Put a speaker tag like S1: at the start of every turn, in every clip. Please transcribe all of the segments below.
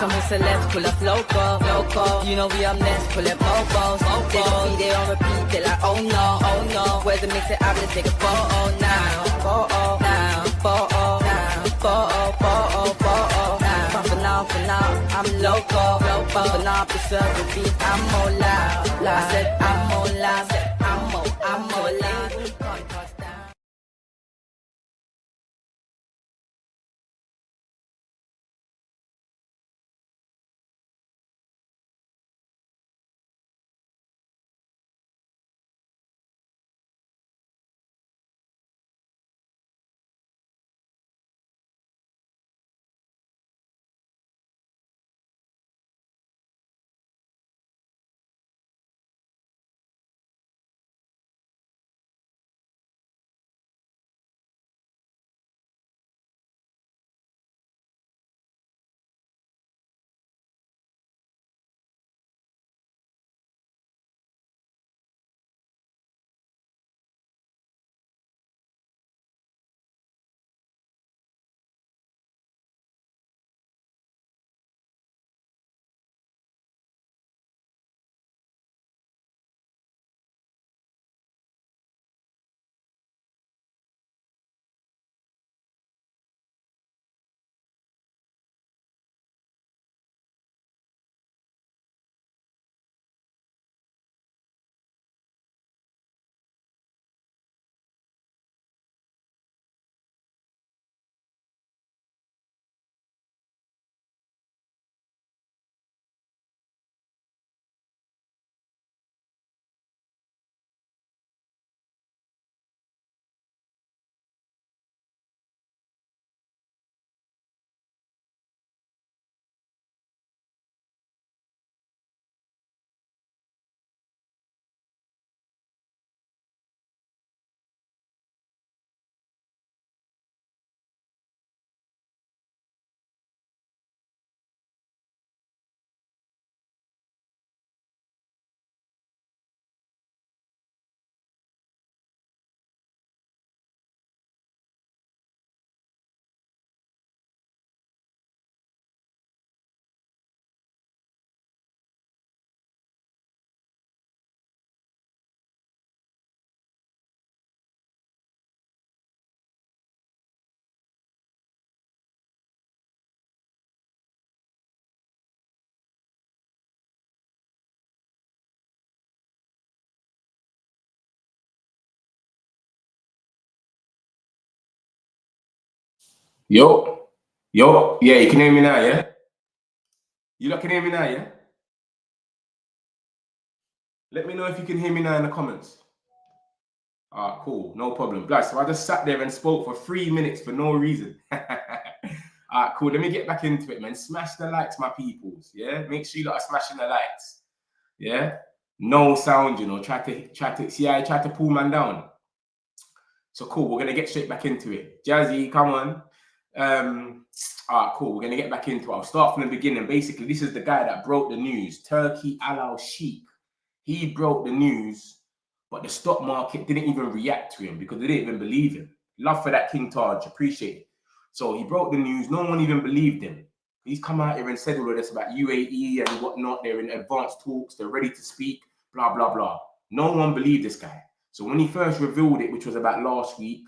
S1: Some celebs pull up local. You know we up next, pull up mobos. They don't see, they on repeat, they like, oh no. Where's the mix it up, let's take a photo now. Photo now, photo now, photo now. But for now, I'm local. But for now, preserve the beat, I'm more loud. I said I'm more loud, I'm more loud. Can't touch down.
S2: Yo, yeah, you can hear me now, yeah? You lot can hear me now, yeah? Let me know if you can hear me now in the comments. Ah, cool, no problem. Guys, so I just sat there and spoke for 3 minutes for no reason. Cool, let me get back into it, man. Smash the likes, my peoples, yeah? Make sure you lot are smashing the likes, yeah? No sound, you know, try to, see how I try to pull man down. So cool, we're gonna get straight back into it. Jazzy, come on. Cool, we're gonna get back into it. I'll start from the beginning. Basically, this is the guy that broke the news, Turkey Al Sheikh. He broke the news, but the stock market didn't even react to him because they didn't even believe him. Love for that, King Taj, appreciate it. So he broke the news, no one even believed him. He's come out here and said all of this about UAE and whatnot. They're in advanced talks, they're ready to speak, blah, blah, blah. No one believed this guy. So when he first revealed it, which was about last week,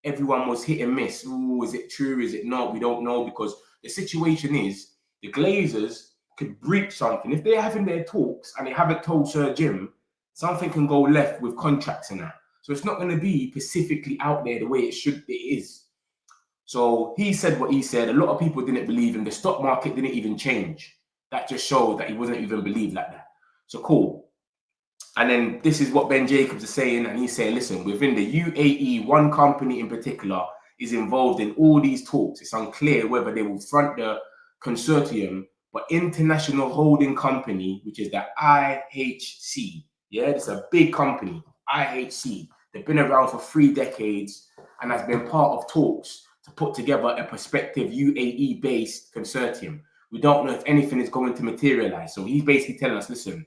S2: everyone was hit and miss. Ooh, is it true? Is it not? We don't know, because the situation is the Glazers could breach something. If they're having their talks and they haven't told Sir Jim, something can go left with contracts and that. So it's not going to be specifically out there the way it is. So he said what he said. A lot of people didn't believe him. The stock market didn't even change. That just showed that he wasn't even believed like that. So cool. And then this is what Ben Jacobs is saying, and he's saying, listen, within the UAE, one company in particular is involved in all these talks. It's unclear whether they will front the consortium, but International Holding Company, which is the IHC, yeah, it's a big company, IHC. They've been around for 3 decades and has been part of talks to put together a prospective UAE-based consortium. We don't know if anything is going to materialize. So he's basically telling us, listen,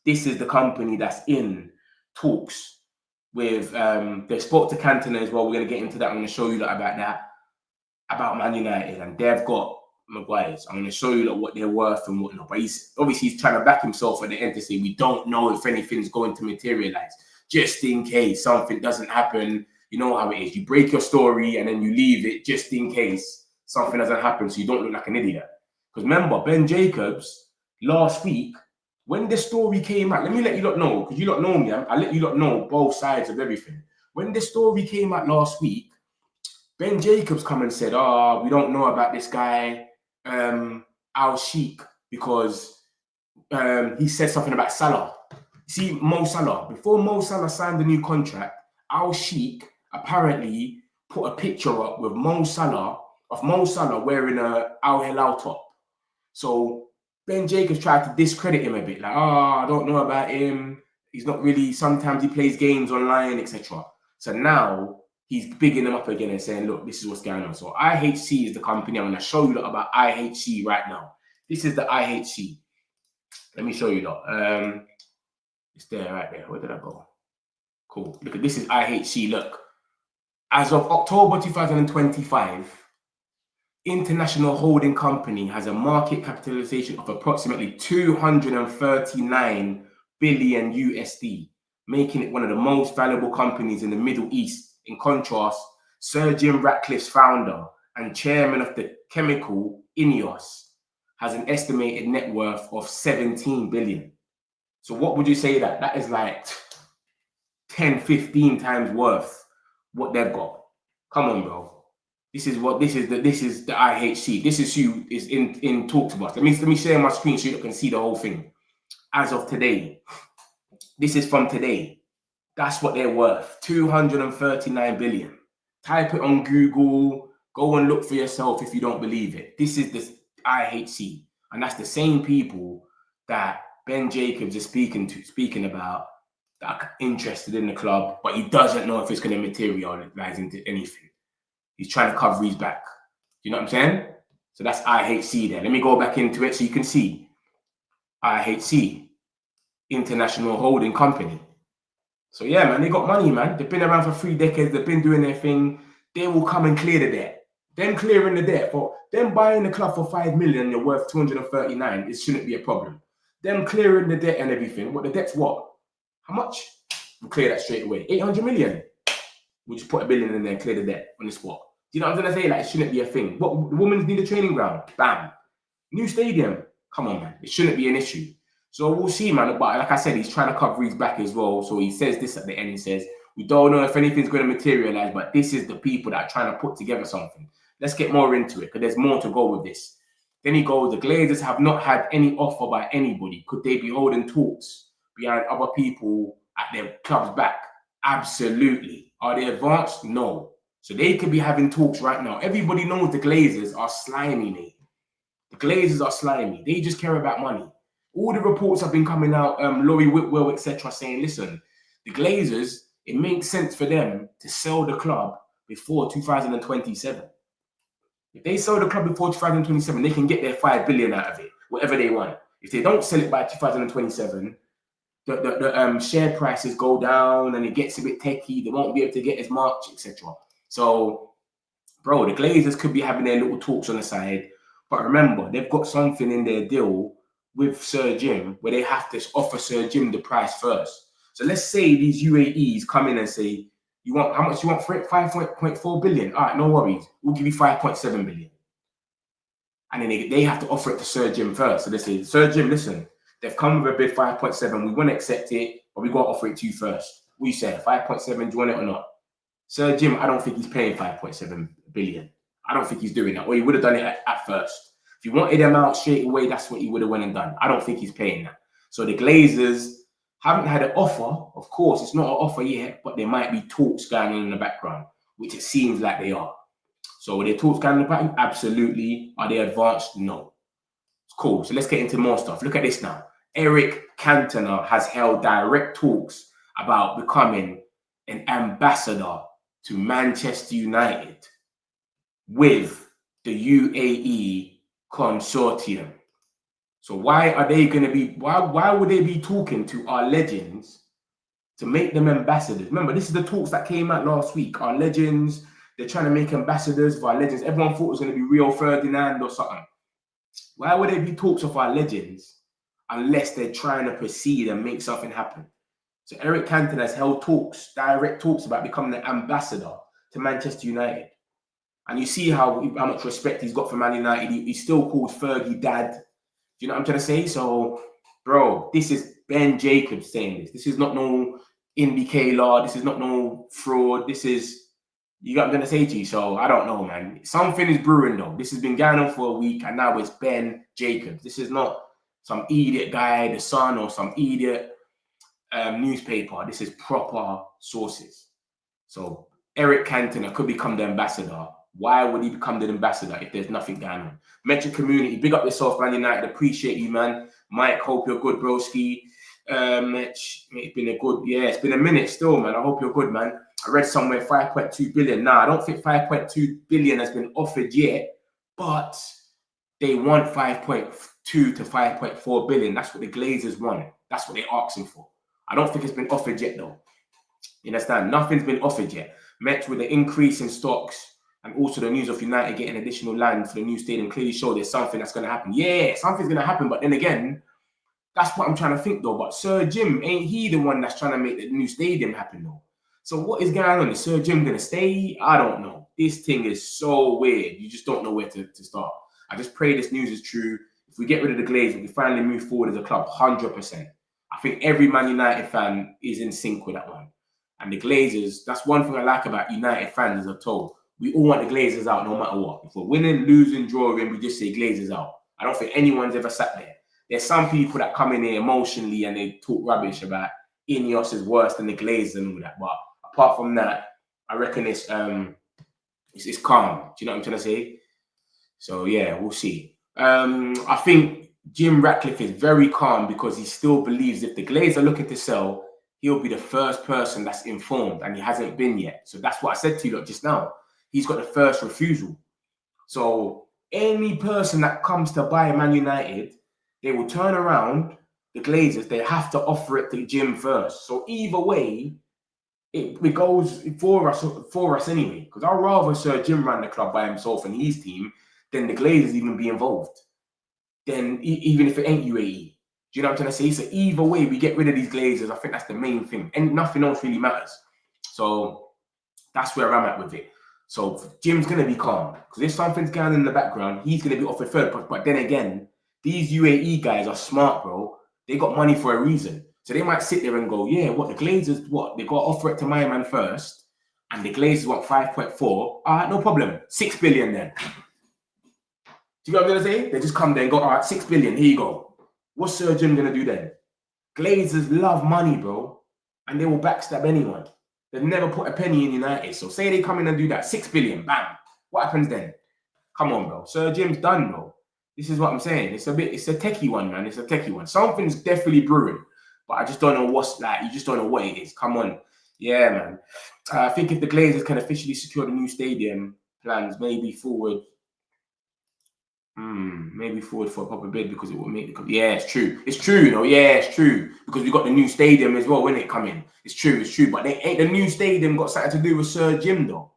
S2: this is the company that's in talks with, they spoke to Cantona as well. We're going to get into that. I'm going to show you that about that, about Man United. And they've got Maguire's. I'm going to show you like, what they're worth and whatnot. But he's trying to back himself at the end to say we don't know if anything's going to materialize, just in case something doesn't happen. You know how it is. You break your story and then you leave it just in case something doesn't happen, so you don't look like an idiot. Because remember, Ben Jacobs last week, when the story came out, let me let you lot know, because you lot know me. I'll let you lot know both sides of everything. When the story came out last week, Ben Jacobs come and said, "Oh, we don't know about this guy, Al Sheikh, because he said something about Salah." See, Mo Salah, before Mo Salah signed the new contract, Al Sheikh apparently put a picture up with Mo Salah wearing a Al Hilal top. So Ben Jacobs tried to discredit him a bit, like, "Oh, I don't know about him. He's not really, sometimes he plays games online, etc." So now he's bigging them up again and saying, "Look, this is what's going on." So IHC is the company. I'm going to show you lot about IHC right now. This is the IHC. Let me show you lot. It's there, right there. Where did I go? Cool. Look at this is IHC. Look, as of October 2025, International Holding Company has a market capitalization of approximately 239 billion USD, making it one of the most valuable companies in the Middle East. In contrast, Sir Jim Ratcliffe's founder and chairman of the chemical Ineos has an estimated net worth of 17 billion. So what would you say that? That is like 10, 15 times worth what they've got. Come on, bro. This is the IHC. This is who is in talk to us. Let me share my screen so you can see the whole thing. As of today, this is from today. That's what they're worth. 239 billion. Type it on Google. Go and look for yourself if you don't believe it. This is the IHC. And that's the same people that Ben Jacobs is speaking about, that are interested in the club, but he doesn't know if it's going to materialize into anything. He's trying to cover his back. You know what I'm saying? So that's IHC there. Let me go back into it so you can see. IHC, International Holding Company. So yeah, man, they got money, man. They've been around for 3 decades. They've been doing their thing. They will come and clear the debt. Them clearing the debt, for them buying the club for 5 million, you're worth 239. It shouldn't be a problem. Them clearing the debt and everything. What the debt's what? How much? We'll clear that straight away. 800 million. We'll just put $1 billion in there and clear the debt on the spot. Do you know what I'm going to say? Like, it shouldn't be a thing. What, the women's need a training ground. Bam. New stadium. Come on, man. It shouldn't be an issue. So we'll see, man. But like I said, he's trying to cover his back as well. So he says this at the end. He says, "We don't know if anything's going to materialize, but this is the people that are trying to put together something." Let's get more into it, because there's more to go with this. Then he goes, "The Glazers have not had any offer by anybody. Could they be holding talks behind other people at their club's back?" Absolutely. Are they advanced? No. So they could be having talks right now. Everybody knows the Glazers are slimy, mate. The Glazers are slimy. They just care about money. All the reports have been coming out, Laurie Whitwell, etc., saying, listen, the Glazers, it makes sense for them to sell the club before 2027. If they sell the club before 2027, they can get their 5 billion out of it, whatever they want. If they don't sell it by 2027, the share prices go down and it gets a bit techie. They won't be able to get as much, etc. So, bro, the Glazers could be having their little talks on the side. But remember, they've got something in their deal with Sir Jim where they have to offer Sir Jim the price first. So let's say these UAEs come in and say, "You want how much you want for it? 5.4 billion. All right, no worries. We'll give you 5.7 billion." And then they have to offer it to Sir Jim first. So they say, "Sir Jim, listen, they've come with a bid 5.7. We want to accept it, but we got to offer it to you first. What you say? 5.7, do you want it or not?" Sir Jim, I don't think he's paying 5.7 billion. I don't think he's doing that. Or he would have done it at first. If he wanted them out straight away, that's what he would have went and done. I don't think he's paying that. So the Glazers haven't had an offer. Of course, it's not an offer yet, but there might be talks going on in the background, which it seems like they are. So are there talks going on in the background? Absolutely. Are they advanced? No. It's cool. So let's get into more stuff. Look at this now. Eric Cantona has held direct talks about becoming an ambassador to Manchester United with the UAE consortium. So why are they going to be, why would they be talking to our legends to make them ambassadors? Remember, this is the talks that came out last week. Our legends, they're trying to make ambassadors of our legends. Everyone thought it was going to be Rio Ferdinand or something. Why would there be talks of our legends unless they're trying to proceed and make something happen? So Eric Cantona has held talks, direct talks about becoming an ambassador to Manchester United. And you see how much respect he's got for Man United. He's still called Fergie Dad. Do you know what I'm trying to say? So, bro, this is Ben Jacobs saying this. This is not no NBK law. This is not no fraud. This is, you got what I'm going to say to you. So, I don't know, man. Something is brewing, though. This has been going on for a week, and now it's Ben Jacobs. This is not some idiot guy, The Sun, or some idiot newspaper. This is proper sources. So, Eric Cantona could become the ambassador. Why would he become the ambassador if there's nothing going on? Metro community, big up yourself, Man United. Appreciate you, man. Mike, hope you're good, broski. It's been a good, it's been a minute still, man. I hope you're good, man. I read somewhere 5.2 billion. Nah, I don't think 5.2 billion has been offered yet, but they want 5.2 to 5.4 billion. That's what the Glazers want. That's what they're asking for. I don't think it's been offered yet, though. You understand? Nothing's been offered yet. Met with the increase in stocks and also the news of United getting additional land for the new stadium clearly show there's something that's going to happen. Yeah, something's going to happen. But then again, that's what I'm trying to think, though. But Sir Jim, ain't he the one that's trying to make the new stadium happen, though? So what is going on? Is Sir Jim going to stay? I don't know. This thing is so weird. You just don't know where to start. I just pray this news is true. If we get rid of the Glazer, we finally move forward as a club, 100%. I think every Man United fan is in sync with that one. And the Glazers, that's one thing I like about United fans, as I've told. We all want the Glazers out no matter what. If we're winning, losing, drawing, we just say Glazers out. I don't think anyone's ever sat there. There's some people that come in here emotionally and they talk rubbish about Ineos is worse than the Glazers and all that. But apart from that, I reckon it's calm. Do you know what I'm trying to say? So yeah, we'll see. I think Jim Ratcliffe is very calm because he still believes if the Glazers are looking to sell, he'll be the first person that's informed, and he hasn't been yet. So that's what I said to you just now. He's got the first refusal. So any person that comes to buy Man United, they will turn around, the Glazers, they have to offer it to Jim first. So either way, it goes for us anyway. Because I'd rather Sir Jim run the club by himself and his team than the Glazers even be involved. Then even if it ain't UAE. Do you know what I'm trying to say? So either way, we get rid of these Glazers. I think that's the main thing. And nothing else really matters. So that's where I'm at with it. So Jim's going to be calm. Because if something's going on in the background, he's going to be offered third. But then again, these UAE guys are smart, bro. They got money for a reason. So they might sit there and go, yeah, what, the Glazers, what? They got to offer it to my man first. And the Glazers want 5.4. All right, no problem. 6 billion then. Do you know what I'm going to say? They just come there and go, all right, 6 billion, here you go. What's Sir Jim going to do then? Glazers love money, bro. And they will backstab anyone. They've never put a penny in United. So say they come in and do that, 6 billion, bam. What happens then? Come on, bro. Sir Jim's done, bro. This is what I'm saying. It's a techie one, man. It's a techie one. Something's definitely brewing. But I just don't know what's like. You just don't know what it is. Come on. Yeah, man. I think if the Glazers can officially secure the new stadium plans, maybe forward for a proper bid because it will make the... Yeah, it's true. It's true, you know. Yeah, it's true. Because we got the new stadium as well, innit, coming. It's true, it's true. But ain't the new stadium got something to do with Sir Jim, though?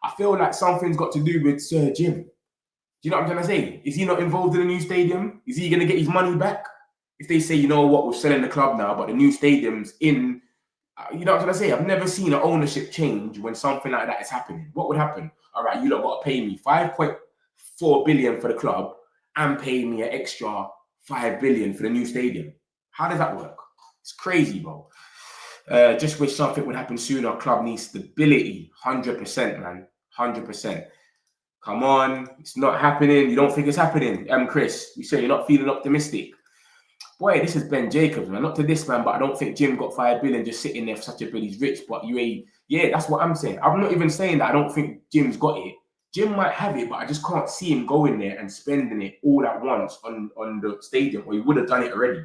S2: I feel like something's got to do with Sir Jim. Do you know what I'm trying to say? Is he not involved in the new stadium? Is he going to get his money back? If they say, you know what, we're selling the club now, but the new stadium's in... you know what I'm trying to say? I've never seen an ownership change when something like that is happening. What would happen? All right, you lot got to pay me 5.4 billion for the club and pay me an extra 5 billion for the new stadium. How does that work? It's crazy, bro. Just wish something would happen sooner. Club needs stability. 100%, man. 100%. Come on. It's not happening. You don't think it's happening? Chris, you say you're not feeling optimistic. Boy, this is Ben Jacobs, man. Not to this man, but I don't think Jim got 5 billion just sitting there for such a bit. He's rich, but UAE, yeah, that's what I'm saying. I'm not even saying that I don't think Jim's got it. Jim might have it, but I just can't see him going there and spending it all at once on the stadium, or he would have done it already.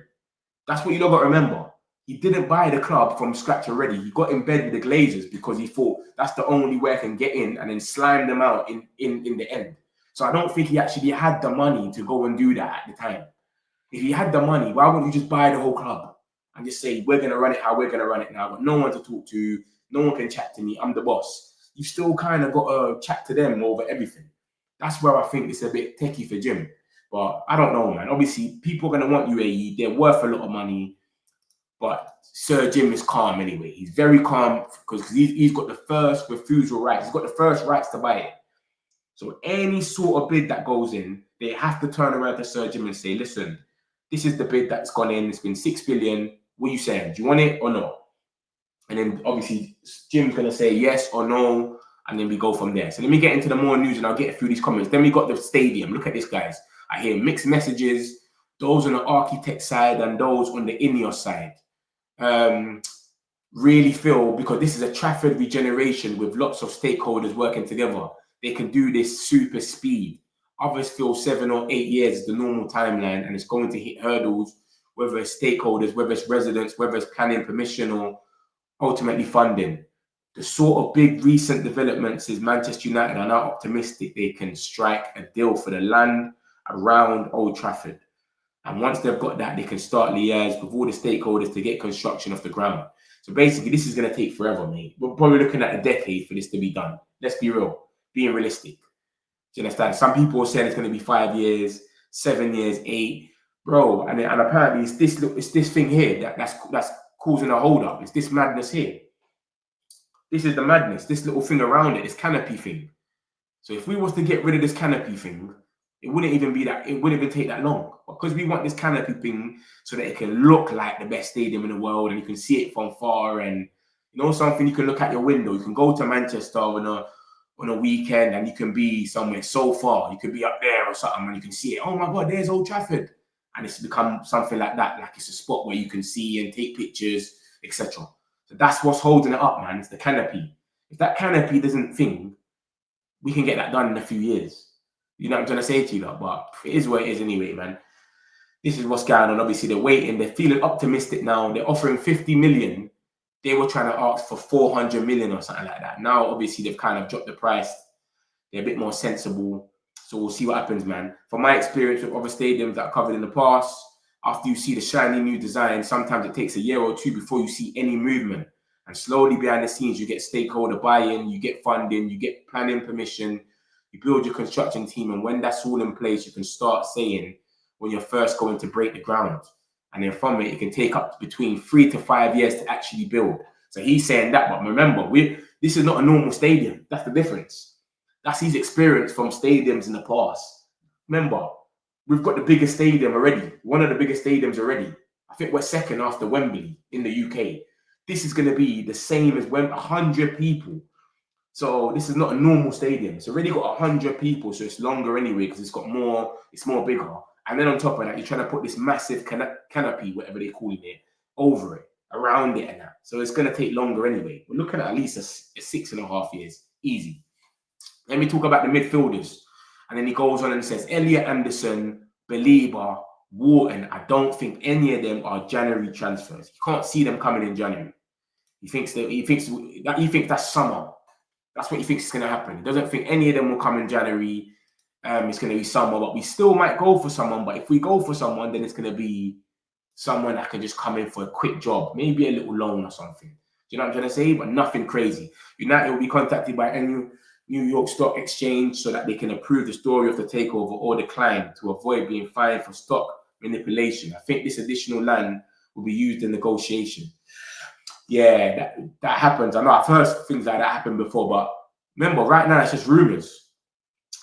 S2: That's what you don't got to remember. He didn't buy the club from scratch already. He got in bed with the Glazers because he thought that's the only way I can get in and then slime them out in the end. So I don't think he actually had the money to go and do that at the time. If he had the money, why wouldn't you just buy the whole club and just say, we're going to run it how we're going to run it now? But no one to talk to. No one can chat to me. I'm the boss. You still kind of got to chat to them over everything. That's where I think it's a bit techie for Jim. But I don't know, man. Obviously, people are going to want UAE. They're worth a lot of money. But Sir Jim is calm anyway. He's very calm because he's got the first refusal rights. He's got the first rights to buy it. So any sort of bid that goes in, they have to turn around to Sir Jim and say, listen, this is the bid that's gone in. It's been 6 billion. What are you saying? Do you want it or no? And then obviously Jim's going to say yes or no. And then we go from there. So let me get into the more news and I'll get through these comments. Then we got the stadium. Look at this, guys. I hear mixed messages. Those on the architect side and those on the Ineos side. Really feel, because this is a Trafford regeneration with lots of stakeholders working together, they can do this super speed. Others feel 7 or 8 years is the normal timeline, and it's going to hit hurdles, whether it's stakeholders, whether it's residents, whether it's planning permission or ultimately funding. The sort of big recent developments is Manchester United are now optimistic they can strike a deal for the land around Old Trafford. And once they've got that, they can start liaise with all the stakeholders to get construction off the ground. So basically, this is going to take forever, mate. We're probably looking at a decade for this to be done. Let's be real, being realistic. Do you understand? Some people are saying it's going to be 5 years, 7 years, 8. Bro, and apparently it's this thing here that's causing a hold up. It's this madness here. This is the madness, this little thing around it, this canopy thing. So if we was to get rid of this canopy thing, it wouldn't even take that long. Because we want this canopy thing so that it can look like the best stadium in the world and you can see it from far, and you know, something you can look out your window. You can go to Manchester on a weekend and you can be somewhere so far. You could be up there or something and you can see it. Oh my God, there's Old Trafford. And it's become something like that. Like it's a spot where you can see and take pictures, etc. So that's what's holding it up, man. It's the canopy. If that canopy doesn't thing, we can get that done in a few years. You know what I'm trying to say to you, lot? But it is what it is anyway, man. This is what's going on. Obviously, they're waiting. They're feeling optimistic now. They're offering 50 million. They were trying to ask for 400 million or something like that. Now, obviously, they've kind of dropped the price. They're a bit more sensible. So we'll see what happens, man. From my experience with other stadiums that I've covered in the past, after you see the shiny new design, sometimes it takes a year or two before you see any movement. And slowly behind the scenes, you get stakeholder buy-in, you get funding, you get planning permission, you build your construction team. And when that's all in place, you can start saying when you're first going to break the ground. And then from it can take up between 3 to 5 years to actually build. So he's saying that, but remember, this is not a normal stadium. That's the difference. That's his experience from stadiums in the past. Remember, we've got the biggest stadium already, one of the biggest stadiums already. I think we're second after Wembley in the UK. This is going to be the same as 100 people. So this is not a normal stadium. It's already got 100 people, so it's longer anyway because it's more bigger. And then on top of that, you're trying to put this massive canopy, whatever they're calling it, over it, around it and that. So it's going to take longer anyway. We're looking at least a 6.5 years. Easy. Let me talk about the midfielders. And then he goes on and says, Elliot Anderson, Belieber, Wharton, I don't think any of them are January transfers. You can't see them coming in January. He thinks that's summer. That's what he thinks is going to happen. He doesn't think any of them will come in January. It's going to be summer, but we still might go for someone. But if we go for someone, then it's going to be someone that can just come in for a quick job, maybe a little loan or something. Do you know what I'm trying to say? But nothing crazy. United will be contacted by any New York Stock Exchange so that they can approve the story of the takeover or decline to avoid being fined for stock manipulation. I think this additional land will be used in negotiation. Yeah, that happens. I know I've heard things like that happen before, but remember, right now it's just rumors.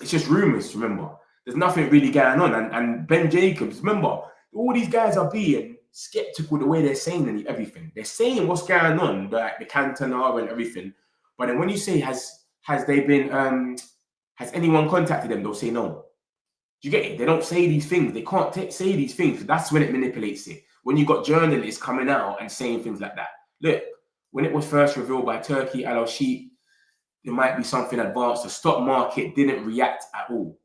S2: It's just rumors, remember. There's nothing really going on. And Ben Jacobs, remember, all these guys are being skeptical the way they're saying everything. They're saying what's going on, like the Cantona and everything. But then when you say, has anyone contacted them, they'll say no. Do you get it? They don't say these things. They can't say these things. That's when it manipulates it. When you got journalists coming out and saying things like that. Look, when it was first revealed by Turkey Al Sheikh, there might be something advanced. The stock market didn't react at all.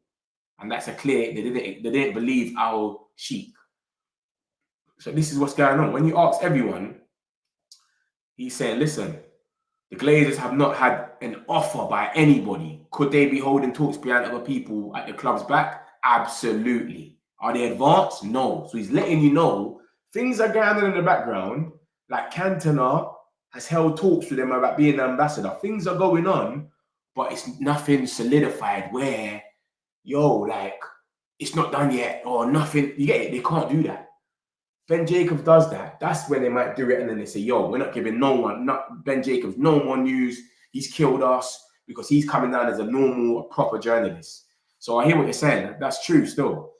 S2: And that's a clear, they didn't believe Al Sheikh. So this is what's going on. When you ask everyone, he's saying, listen, the Glazers have not had an offer by anybody. Could they be holding talks behind other people at the club's back? Absolutely. Are they advanced? No. So he's letting you know things are going on in the background. Like Cantona has held talks with them about being an ambassador. Things are going on, but it's nothing solidified where, like, it's not done yet or nothing. You get it? They can't do that. Ben Jacobs does that. That's when they might do it, and then they say, yo, we're not giving no one, not Ben Jacobs, no more news. He's killed us because he's coming down as a normal, a proper journalist. So I hear what you're saying. That's true still.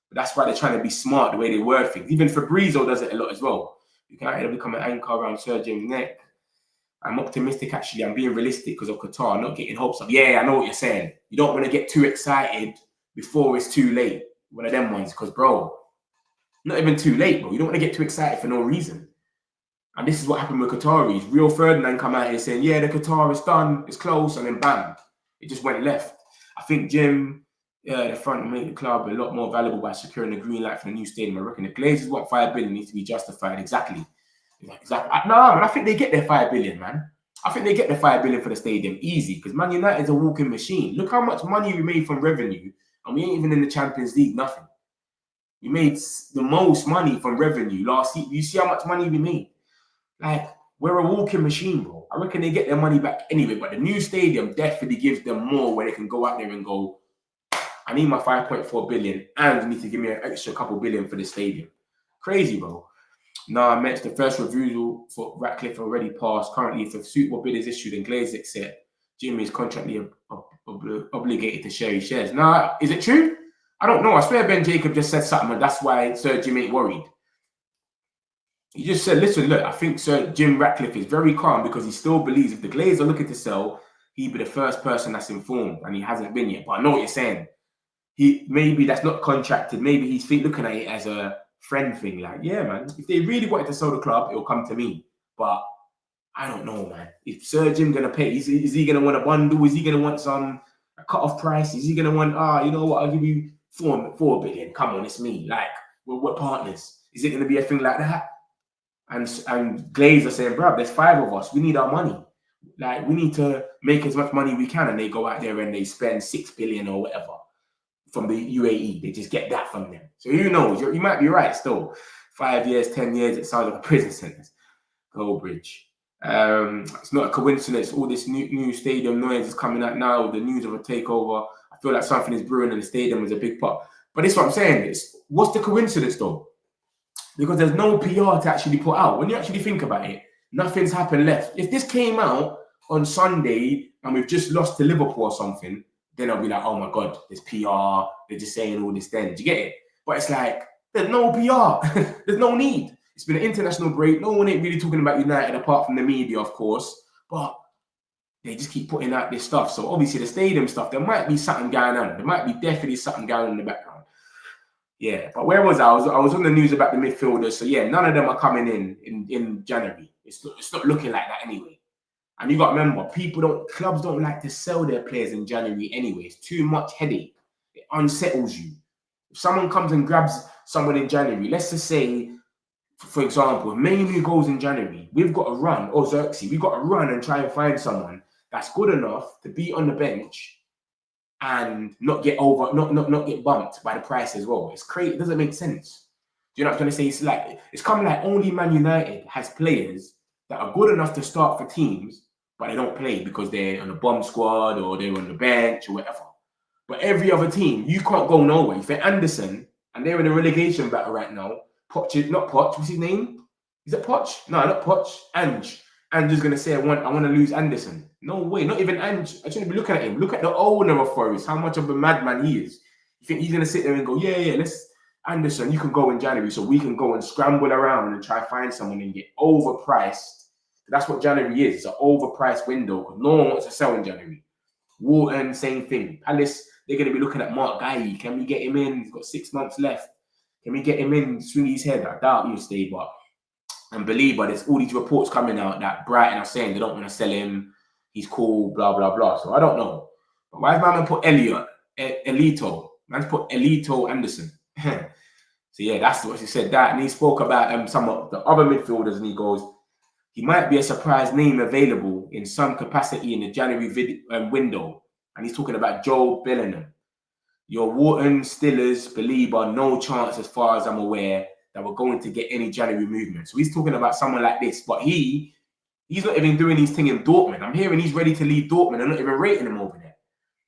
S2: But that's why they're trying to be smart the way they word things. Even Fabrizio does it a lot as well. You can become an anchor around Sir Jim's neck. I'm optimistic, actually. I'm being realistic because of Qatar, not getting hopes up. Yeah, I know what you're saying. You don't want to get too excited before it's too late. One of them ones, because, bro, not even too late, bro. You don't want to get too excited for no reason. And this is what happened with Qataris. Rio Ferdinand come out here saying, yeah, the Qatar is done, it's close, and then bam, it just went left. I think Jim, the front will make the club a lot more valuable by securing the green light for the new stadium. I reckon the Glazers want 5 billion needs to be justified. Exactly. No, man, I think they get their 5 billion, man. I think they get the 5 billion for the stadium easy because Man United is a walking machine. Look how much money we made from revenue, and we ain't even in the Champions League, nothing. We made the most money from revenue last year. You see how much money we made? Like, we're a walking machine, bro. I reckon they get their money back anyway, but the new stadium definitely gives them more where they can go out there and go, I need my 5.4 billion and you need to give me an extra couple billion for the stadium. Crazy, bro. Nah, Mets, the first review for Ratcliffe already passed. Currently, if a suitable bid is issued and Glazer accept, Jimmy is contractually obligated to share his shares. Nah, is it true? I don't know. I swear Ben Jacob just said something, and that's why Sir Jim ain't worried. He just said, listen, look, I think Sir Jim Ratcliffe is very calm because he still believes if the Glazers are looking to sell, he'd be the first person that's informed, and he hasn't been yet. But I know what you're saying. Maybe that's not contracted. Maybe he's looking at it as a friend thing. Like, yeah, man, if they really wanted to sell the club, it'll come to me. But I don't know, man. If Sir Jim going to pay, is he going to want a bundle? Is he going to want a cut-off price? Is he going to want, you know what, I'll give you 4 billion. Come on, it's me. Like, we're partners. Is it going to be a thing like that? And Glazer saying, bruv, there's 5 of us. We need our money. Like, we need to make as much money we can. And they go out there and they spend 6 billion or whatever from the UAE. They just get that from them. So who knows? You might be right still. 5 years, 10 years, it sounds like a prison sentence. Goldbridge. It's not a coincidence. All this new stadium noise is coming out now with the news of a takeover. I feel like something is brewing and the stadium is a big part. But this is what I'm saying. What's the coincidence though? Because there's no PR to actually put out. When you actually think about it, nothing's happened left. If this came out on Sunday and we've just lost to Liverpool or something, then I'll be like, oh my God, there's PR. They're just saying all this then. Do you get it? But it's like, there's no PR. There's no need. It's been an international break. No one ain't really talking about United apart from the media, of course. But they just keep putting out this stuff. So obviously the stadium stuff, there might be something going on. There might be definitely something going on in the background. Yeah, but where was I? I was on the news about the midfielders. So yeah, none of them are coming in January. It's not looking like that anyway. And you got to remember, clubs don't like to sell their players in January anyway. It's too much headache. It unsettles you. If someone comes and grabs someone in January, let's just say, for example, if Mainoo goes in January, we've got to run, or Zirkzee, we've got to run and try and find someone that's good enough to be on the bench and not get bumped by the price as well. It's crazy. It doesn't make sense. Do you know what I'm trying to say? It's kind of like only Man United has players that are good enough to start for teams, but they don't play because they're on a bomb squad or they're on the bench or whatever. But every other team, you can't go nowhere. If they're Anderson and they're in a relegation battle right now, what's his name? Is it Poch? No, not Poch. Ange. Ange is going to say, I want to lose Anderson. No way, not even Ange. I shouldn't be looking at him. Look at the owner of Forest, how much of a madman he is. You think he's going to sit there and go, yeah, Anderson, you can go in January so we can go and scramble around and try to find someone and get overpriced. That's what January is. It's an overpriced window because no one wants to sell in January. Wharton, same thing. Palace, they're going to be looking at Mark Guy. Can we get him in? He's got 6 months left. Can we get him in, swing his head? I doubt he'll stay, but and believe, but there's all these reports coming out that Brighton are saying they don't want to sell him. He's cool, blah, blah, blah. So I don't know. But why is my man put Elito? Man's put Elito Anderson. So yeah, that's what he said that. And he spoke about some of the other midfielders and he goes, he might be a surprise name available in some capacity in the January window. And he's talking about Joe Bellingham. Your Wharton, Stillers, Belieber, no chance as far as I'm aware that we're going to get any January movement. So he's talking about someone like this, but he's not even doing his thing in Dortmund. I'm hearing he's ready to leave Dortmund. I'm not even rating him over there.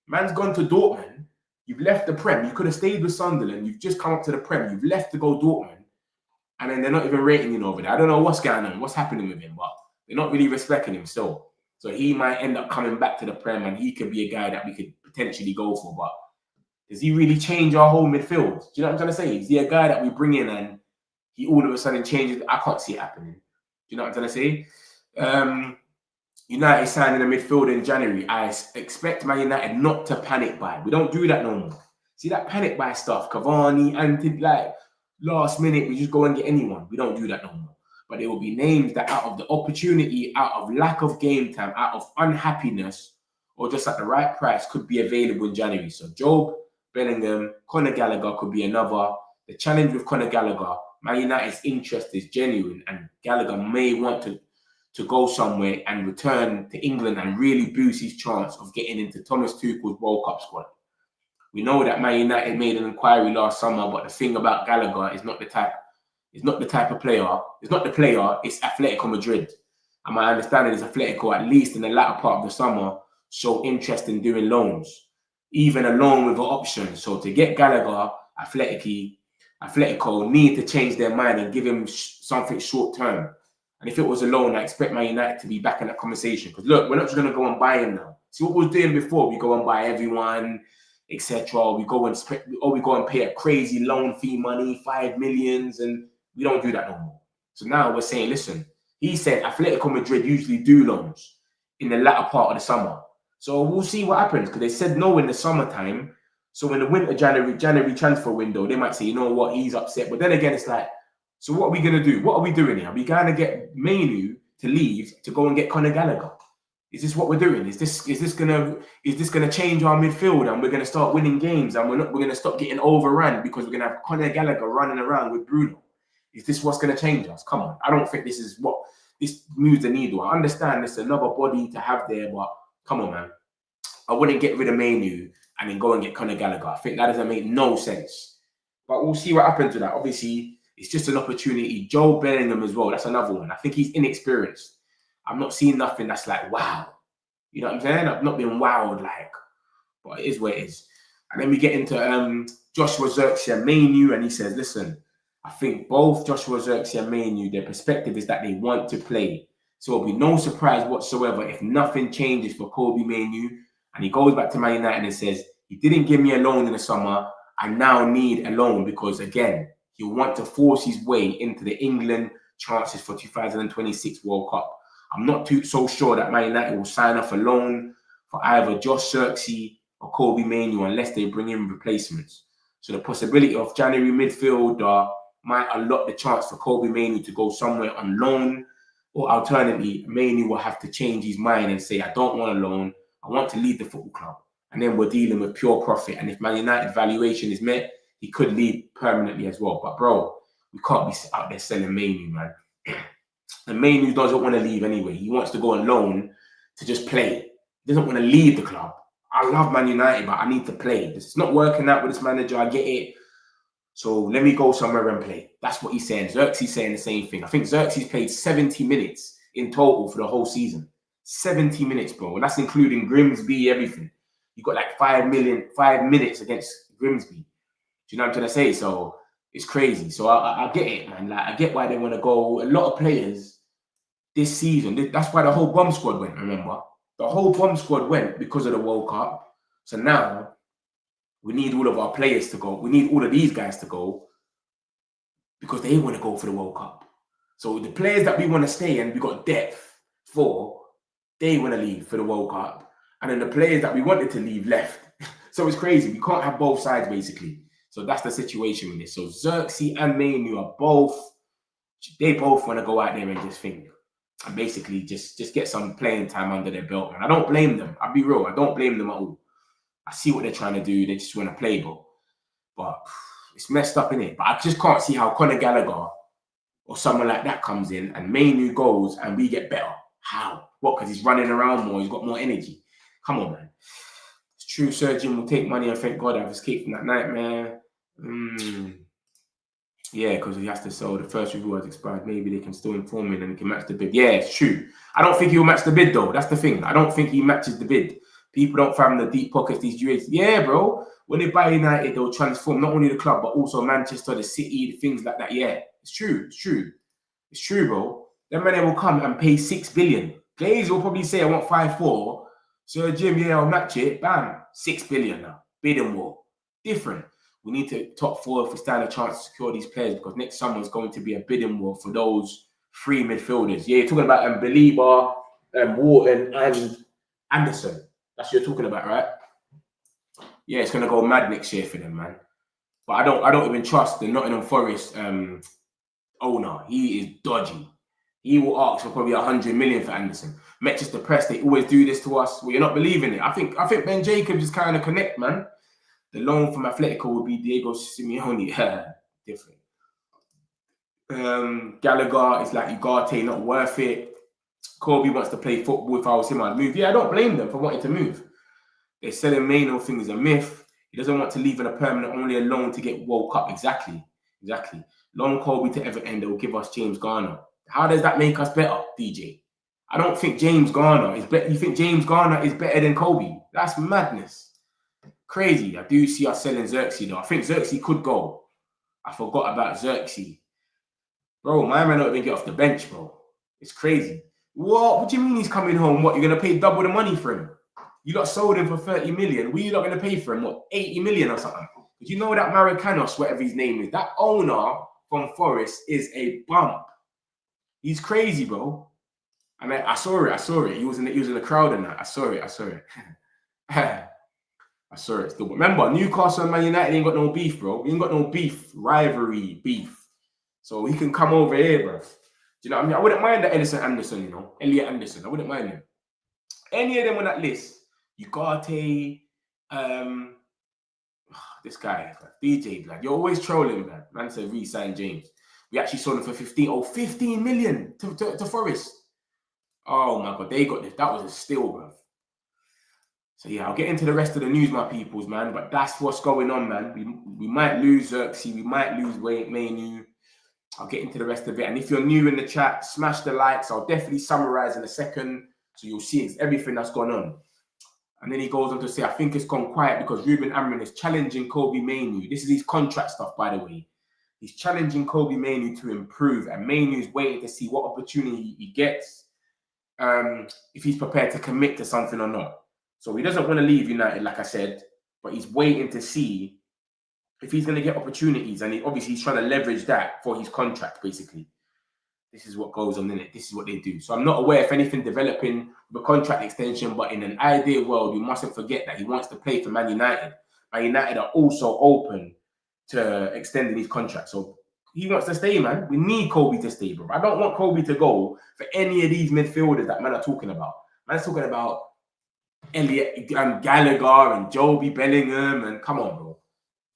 S2: Man's gone to Dortmund You've left the Prem. You could have stayed with Sunderland. You've just come up to the Prem. You've left to go Dortmund. And then they're not even rating you over there. I don't know what's going on, what's happening with him, but they're not really respecting him still. So he might end up coming back to the Prem, and he could be a guy that we could potentially go for. But does he really change our whole midfield? Do you know what I'm trying to say? Is he a guy that we bring in and he all of a sudden changes? I can't see it happening. Do you know what I'm trying to say? United signing a midfielder in January. I expect Man United not to panic buy. We don't do that no more. See that panic buy stuff, Cavani, and like last minute, we just go and get anyone. We don't do that no more. But there will be names that out of the opportunity, out of lack of game time, out of unhappiness, or just at the right price could be available in January. So Job Bellingham, Conor Gallagher could be another. The challenge with Conor Gallagher, Man United's interest is genuine, and Gallagher may want to go somewhere and return to England and really boost his chance of getting into Thomas Tuchel's World Cup squad. We know that Man United made an inquiry last summer, but the thing about Gallagher is not the type of player. It's not the player, it's Atletico Madrid. And my understanding is Atletico, at least in the latter part of the summer, show interest in doing loans, even a loan with an option. So to get Gallagher, Atletico need to change their mind and give him something short term. And if it was a loan, I expect Man United to be back in that conversation. Because look, we're not just going to go and buy him now. See what we were doing before? We go and buy everyone, etc. We go and pay a crazy loan fee money, 5 million, and we don't do that no more. So now we're saying, listen, he said Atletico Madrid usually do loans in the latter part of the summer. So we'll see what happens, because they said no in the summertime. So in the winter, January transfer window, they might say, you know what, he's upset. But then again, it's like, so what are we going to do? What are we doing here? Are we going to get Mainoo to leave to go and get Conor Gallagher? Is this what we're doing? Is this gonna change our midfield, and we're gonna start winning games, and we're gonna stop getting overrun because we're gonna have Conor Gallagher running around with Bruno? Is this what's gonna change us? Come on, I don't think this is what this moves the needle. I understand it's another body to have there, but come on, man. I wouldn't get rid of Mainoo and then go and get Conor Gallagher. I think that doesn't make no sense. But we'll see what happens with that. Obviously, it's just an opportunity. Joe Bellingham as well. That's another one. I think he's inexperienced. I'm not seeing nothing that's like, wow. You know what I'm saying? I've not been wowed, like, but it is what it is. And then we get into Joshua Zirkzee and Mainoo, and he says, listen, I think both Joshua Zirkzee and Mainoo, their perspective is that they want to play. So it'll be no surprise whatsoever if nothing changes for Kobbie Mainoo. And he goes back to Man United and says, he didn't give me a loan in the summer. I now need a loan because, again, he'll want to force his way into the England chances for 2026 World Cup. I'm not so sure that Man United will sign off a loan for either Josh Zirkzee or Kobbie Mainoo unless they bring in replacements. So the possibility of January midfielder might unlock the chance for Kobbie Mainoo to go somewhere on loan, or alternatively, Mainoo will have to change his mind and say, I don't want a loan, I want to leave the football club. And then we're dealing with pure profit. And if Man United valuation is met, he could leave permanently as well. But bro, we can't be out there selling Mainoo, man. And Mainoo doesn't want to leave anyway. He wants to go on loan to just play. He doesn't want to leave the club. I love Man United, but I need to play. It's not working out with this manager. I get it. So let me go somewhere and play. That's what he's saying. Zirkzee's saying the same thing. I think Zirkzee's played 70 minutes in total for the whole season. 70 minutes, bro. And that's including Grimsby, everything. You got like 5 minutes against Grimsby. Do you know what I'm trying to say? So it's crazy. So I get it, man. Like, I get why they want to go. A lot of players this season, that's why the whole bomb squad went, remember? The whole bomb squad went because of the World Cup. So now we need all of our players to go. We need all of these guys to go because they want to go for the World Cup. So the players that we want to stay and we got depth for, they want to leave for the World Cup. And then the players that we wanted to leave left. So it's crazy. We can't have both sides, basically. So that's the situation with this. So Zirkzee and Mainoo are they both want to go out there and just think. And basically just get some playing time under their belt. And I don't blame them. I'll be real. I don't blame them at all. I see what they're trying to do. They just want to play, but it's messed up, innit? But I just can't see how Conor Gallagher or someone like that comes in and Mainoo goes and we get better. How? What? Because he's running around more. He's got more energy. Come on, man. It's true. Surgeon will take money, and thank God I've escaped from that nightmare. Yeah, because he has to sell. The first review has expired. Maybe they can still inform me and he can match the bid. Yeah, it's true. I don't think he'll match the bid, though. That's the thing. I don't think he matches the bid. People don't find the deep pockets, these UAs. Yeah, bro. when they buy United, they'll transform not only the club, but also Manchester, the city, the things like that. Yeah, it's true. It's true. It's true, bro. Then when they will come and pay 6 billion. Glazer will probably say, I want 5-4. So Jim, yeah, I'll match it. Bam, 6 billion now. Bidding war. Different. We need to top 4 if we stand a chance to secure these players, because next summer is going to be a bidding war for those 3 midfielders. Yeah, you're talking about Belieber, Wharton, and Anderson. That's what you're talking about, right? Yeah, it's gonna go mad next year for them, man. But I don't even trust the Nottingham Forest owner. He is dodgy. He will ask for probably 100 million for Anderson. Manchester Press, they always do this to us. Well, you're not believing it. I think Ben Jacobs is kind of connect, man. The loan from Atletico would be Diego Simeone. Different. Gallagher is like Ugarte, not worth it. Kobe wants to play football. If I was him, I'd move. Yeah, I don't blame them for wanting to move. They're selling Mainoo thing is a myth. He doesn't want to leave on a permanent, only a loan to get World Cup. Exactly. Loan Kobe to Everton, they will give us James Garner. How does that make us better, DJ? I don't think James Garner is better. You think James Garner is better than Kobe? That's madness. Crazy. I do see us selling Zirkzee though. I think Zirkzee could go. I forgot about Zirkzee. Bro, my man don't even get off the bench, bro. It's crazy. What do you mean he's coming home? What, you're going to pay double the money for him? You lot sold him for 30 million. We not going to pay for him, what, 80 million or something? Did you know that Maricanos, whatever his name is, that owner from Forest is a bump. He's crazy, bro. I mean, I saw it. He was in the crowd and that. I saw it. I saw it still. But remember, Newcastle and Man United ain't got no beef, bro. We ain't got no beef, rivalry, beef. So he can come over here, bro. Do you know what I mean? I wouldn't mind that Elliot Anderson. I wouldn't mind him. Any of them on that list. Ugarte, this guy, DJ, like, you're always trolling, man. Man said re-sign James. We actually sold him for 15 million to Forest. Oh my God, they got this. That was a steal, bro. So yeah, I'll get into the rest of the news, my peoples, man. But that's what's going on, man. We might lose Zirkzee, we might lose Mainoo. I'll get into the rest of it. And if you're new in the chat, smash the likes. I'll definitely summarize in a second, so you'll see everything that's gone on. And then he goes on to say, I think it's gone quiet because Ruben Amorim is challenging Kobe Mainoo. This is his contract stuff, by the way. He's challenging Kobe Mainoo to improve, and Mainoo's waiting to see what opportunity he gets, if he's prepared to commit to something or not. So he doesn't want to leave United, like I said, but he's waiting to see if he's going to get opportunities. And obviously he's trying to leverage that for his contract, basically. This is what goes on in it. This is what they do. So I'm not aware if anything developing the contract extension, but in an ideal world, we mustn't forget that he wants to play for Man United. Man United are also open to extending his contract. So he wants to stay, man. We need Kobe to stay, bro. I don't want Kobe to go for any of these midfielders that man are talking about. Man's talking about Elliot and Gallagher and Joby Bellingham, and come on, bro.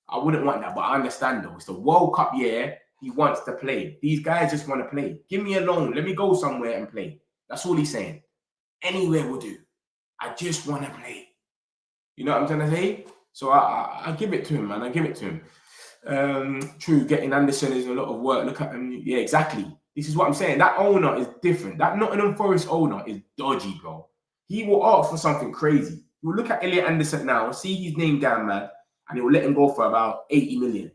S2: I wouldn't want that, but I understand though. It's the World Cup year. He wants to play. These guys just want to play. Give me a loan. Let me go somewhere and play. That's all he's saying. Anywhere will do. I just want to play. You know what I'm trying to say? So I give it to him, man. I give it to him. True, getting Anderson is a lot of work. Look at him. Yeah, exactly. This is what I'm saying. That owner is different. That Nottingham Forest owner is dodgy, bro. He will ask for something crazy. He will look at Elliot Anderson now, see his name down, man, and he will let him go for about 80 million.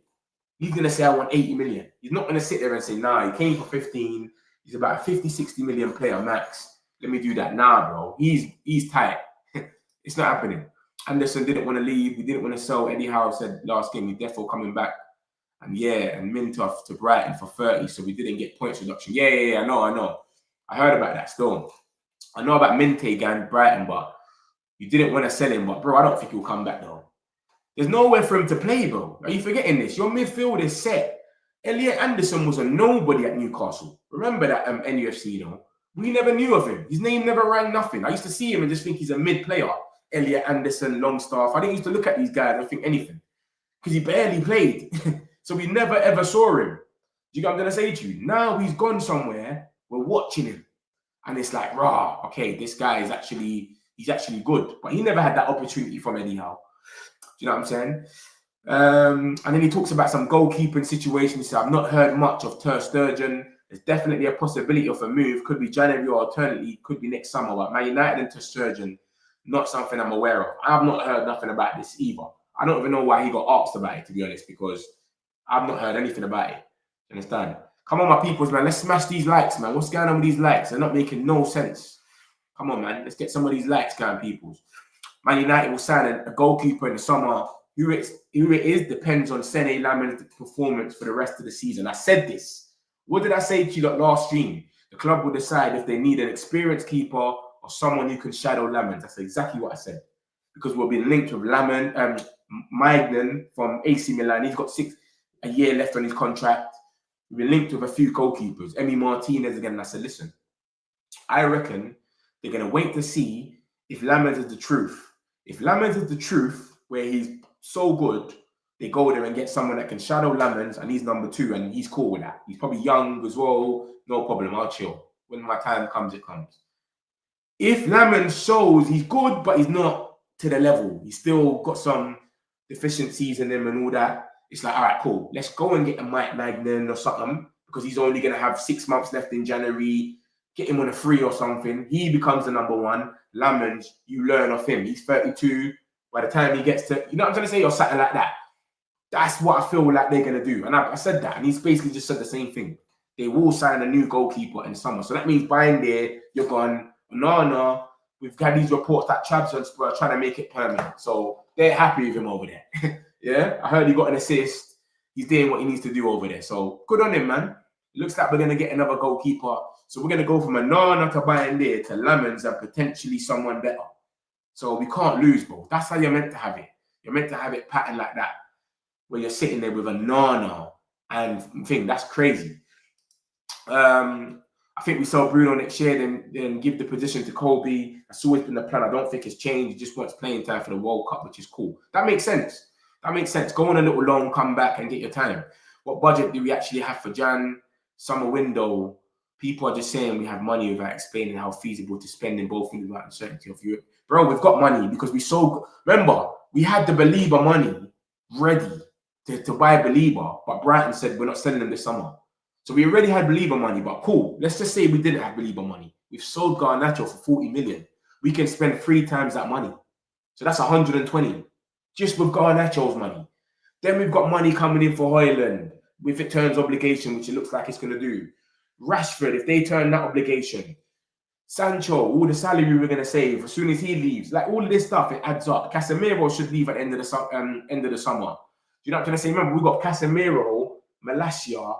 S2: He's going to say, I want 80 million. He's not going to sit there and say, nah, he came for 15. He's about a 50, 60 million player max. Let me do that. Nah, bro. He's tight. It's not happening. Anderson didn't want to leave. He didn't want to sell. Eddie Howe said last game, he's definitely coming back. And yeah, and Mintoff to Brighton for 30, so we didn't get points reduction. Yeah, I know. I heard about that still. I know about Minte going Brighton, but you didn't want to sell him. But bro, I don't think he'll come back though. There's nowhere for him to play, bro. Are you forgetting this? Your midfield is set. Elliot Anderson was a nobody at Newcastle. Remember that NUFC, you know? We never knew of him. His name never rang nothing. I used to see him and just think he's a mid player. Elliot Anderson, Longstaff. I didn't used to look at these guys and think anything because he barely played. So we never ever saw him. Do you get what I'm going to say to you? Now he's gone somewhere. We're watching him. And it's like, rah, okay, this guy is he's actually good. But he never had that opportunity from Eddie Howe. Do you know what I'm saying? And then he talks about some goalkeeping situations. So I've not heard much of Ter Sturgeon. There's definitely a possibility of a move. Could be January or alternately could be next summer. But Man United and Ter Sturgeon, not something I'm aware of. I've not heard nothing about this either. I don't even know why he got asked about it, to be honest, because I've not heard anything about it. Understand? Come on, my peoples, man. Let's smash these likes, man. What's going on with these likes? They're not making no sense. Come on, man. Let's get some of these likes going, peoples. Man United will sign a goalkeeper in the summer. Who it is depends on Sene Laman's performance for the rest of the season. I said this. What did I say to you last stream? The club will decide if they need an experienced keeper or someone who can shadow Lamans. That's exactly what I said. Because we'll be linked with Maignan from AC Milan. He's got a year left on his contract. We've been linked with a few goalkeepers. Emi Martinez again. And I said, listen, I reckon they're going to wait to see if Lamans is the truth. If Lamans is the truth, where he's so good, they go there and get someone that can shadow Lamans, and he's number 2, and he's cool with that. He's probably young as well. No problem. I'll chill. When my time comes, it comes. If Lamans shows he's good, but he's not to the level, he's still got some deficiencies in him and all that, it's like, all right, cool. Let's go and get a Mike Maignan or something, because he's only going to have 6 months left in January. Get him on a free or something. He becomes the number 1. Lamans, you learn off him. He's 32. By the time he gets to, you know what I'm trying to say, or something like that. That's what I feel like they're going to do. And I said that, and he's basically just said the same thing. They will sign a new goalkeeper in summer. So that means buying there, you're gone. No. We've had these reports that Chabs and Spurs are trying to make it permanent. So they're happy with him over there. Yeah, I heard he got an assist. He's doing what he needs to do over there. So good on him, man. It looks like we're going to get another goalkeeper. So we're going to go from a Nana to buying there to Lamans and potentially someone better. So we can't lose, bro. That's how you're meant to have it. You're meant to have it patterned like that, where you're sitting there with a Nana and thing. That's crazy. I think we sell Bruno next year, then give the position to Kobe. That's always been the plan. I don't think it's changed. He just wants playing time for the World Cup, which is cool. That makes sense. That makes sense. Go on a little loan, come back and get your time. What budget do we actually have for Jan? Summer window? People are just saying we have money without explaining how feasible to spend in both things without uncertainty of Europe. Bro, we've got money because we sold. Remember, we had the Belieber money ready to buy Belieber, but Brighton said we're not selling them this summer. So we already had Belieber money, but cool. Let's just say we didn't have Belieber money. We've sold Garnacho for 40 million. We can spend 3 times that money. So that's 120 just with Garnacho's money. Then we've got money coming in for Højlund if it turns obligation, which it looks like it's going to do. Rashford, if they turn that obligation. Sancho, all the salary we're going to save as soon as he leaves. Like all of this stuff, it adds up. Casemiro should leave at the end of the summer. Do you know what I'm trying to say? Remember, we've got Casemiro, Malacia,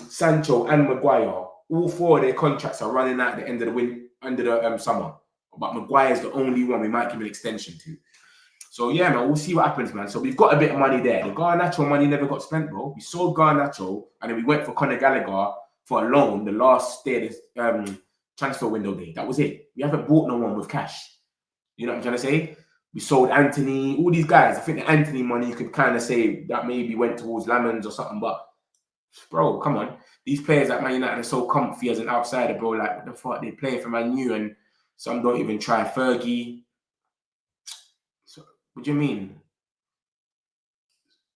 S2: Sancho and Maguire. All 4 of their contracts are running out at the end of the summer. But Maguire's the only one we might give an extension to. So yeah, man, we'll see what happens, man. So we've got a bit of money there. The Garnacho money never got spent, bro. We sold Garnacho and then we went for Conor Gallagher for a loan the last day of this transfer window day. That was it. We haven't bought no one with cash. You know what I'm trying to say? We sold Anthony, all these guys. I think the Anthony money, you could kind of say that maybe went towards Lamans or something, but bro, come on. These players at Man United are so comfy as an outsider, bro. Like, what the fuck? They're playing for Man U and some don't even try Fergie. So, what do you mean?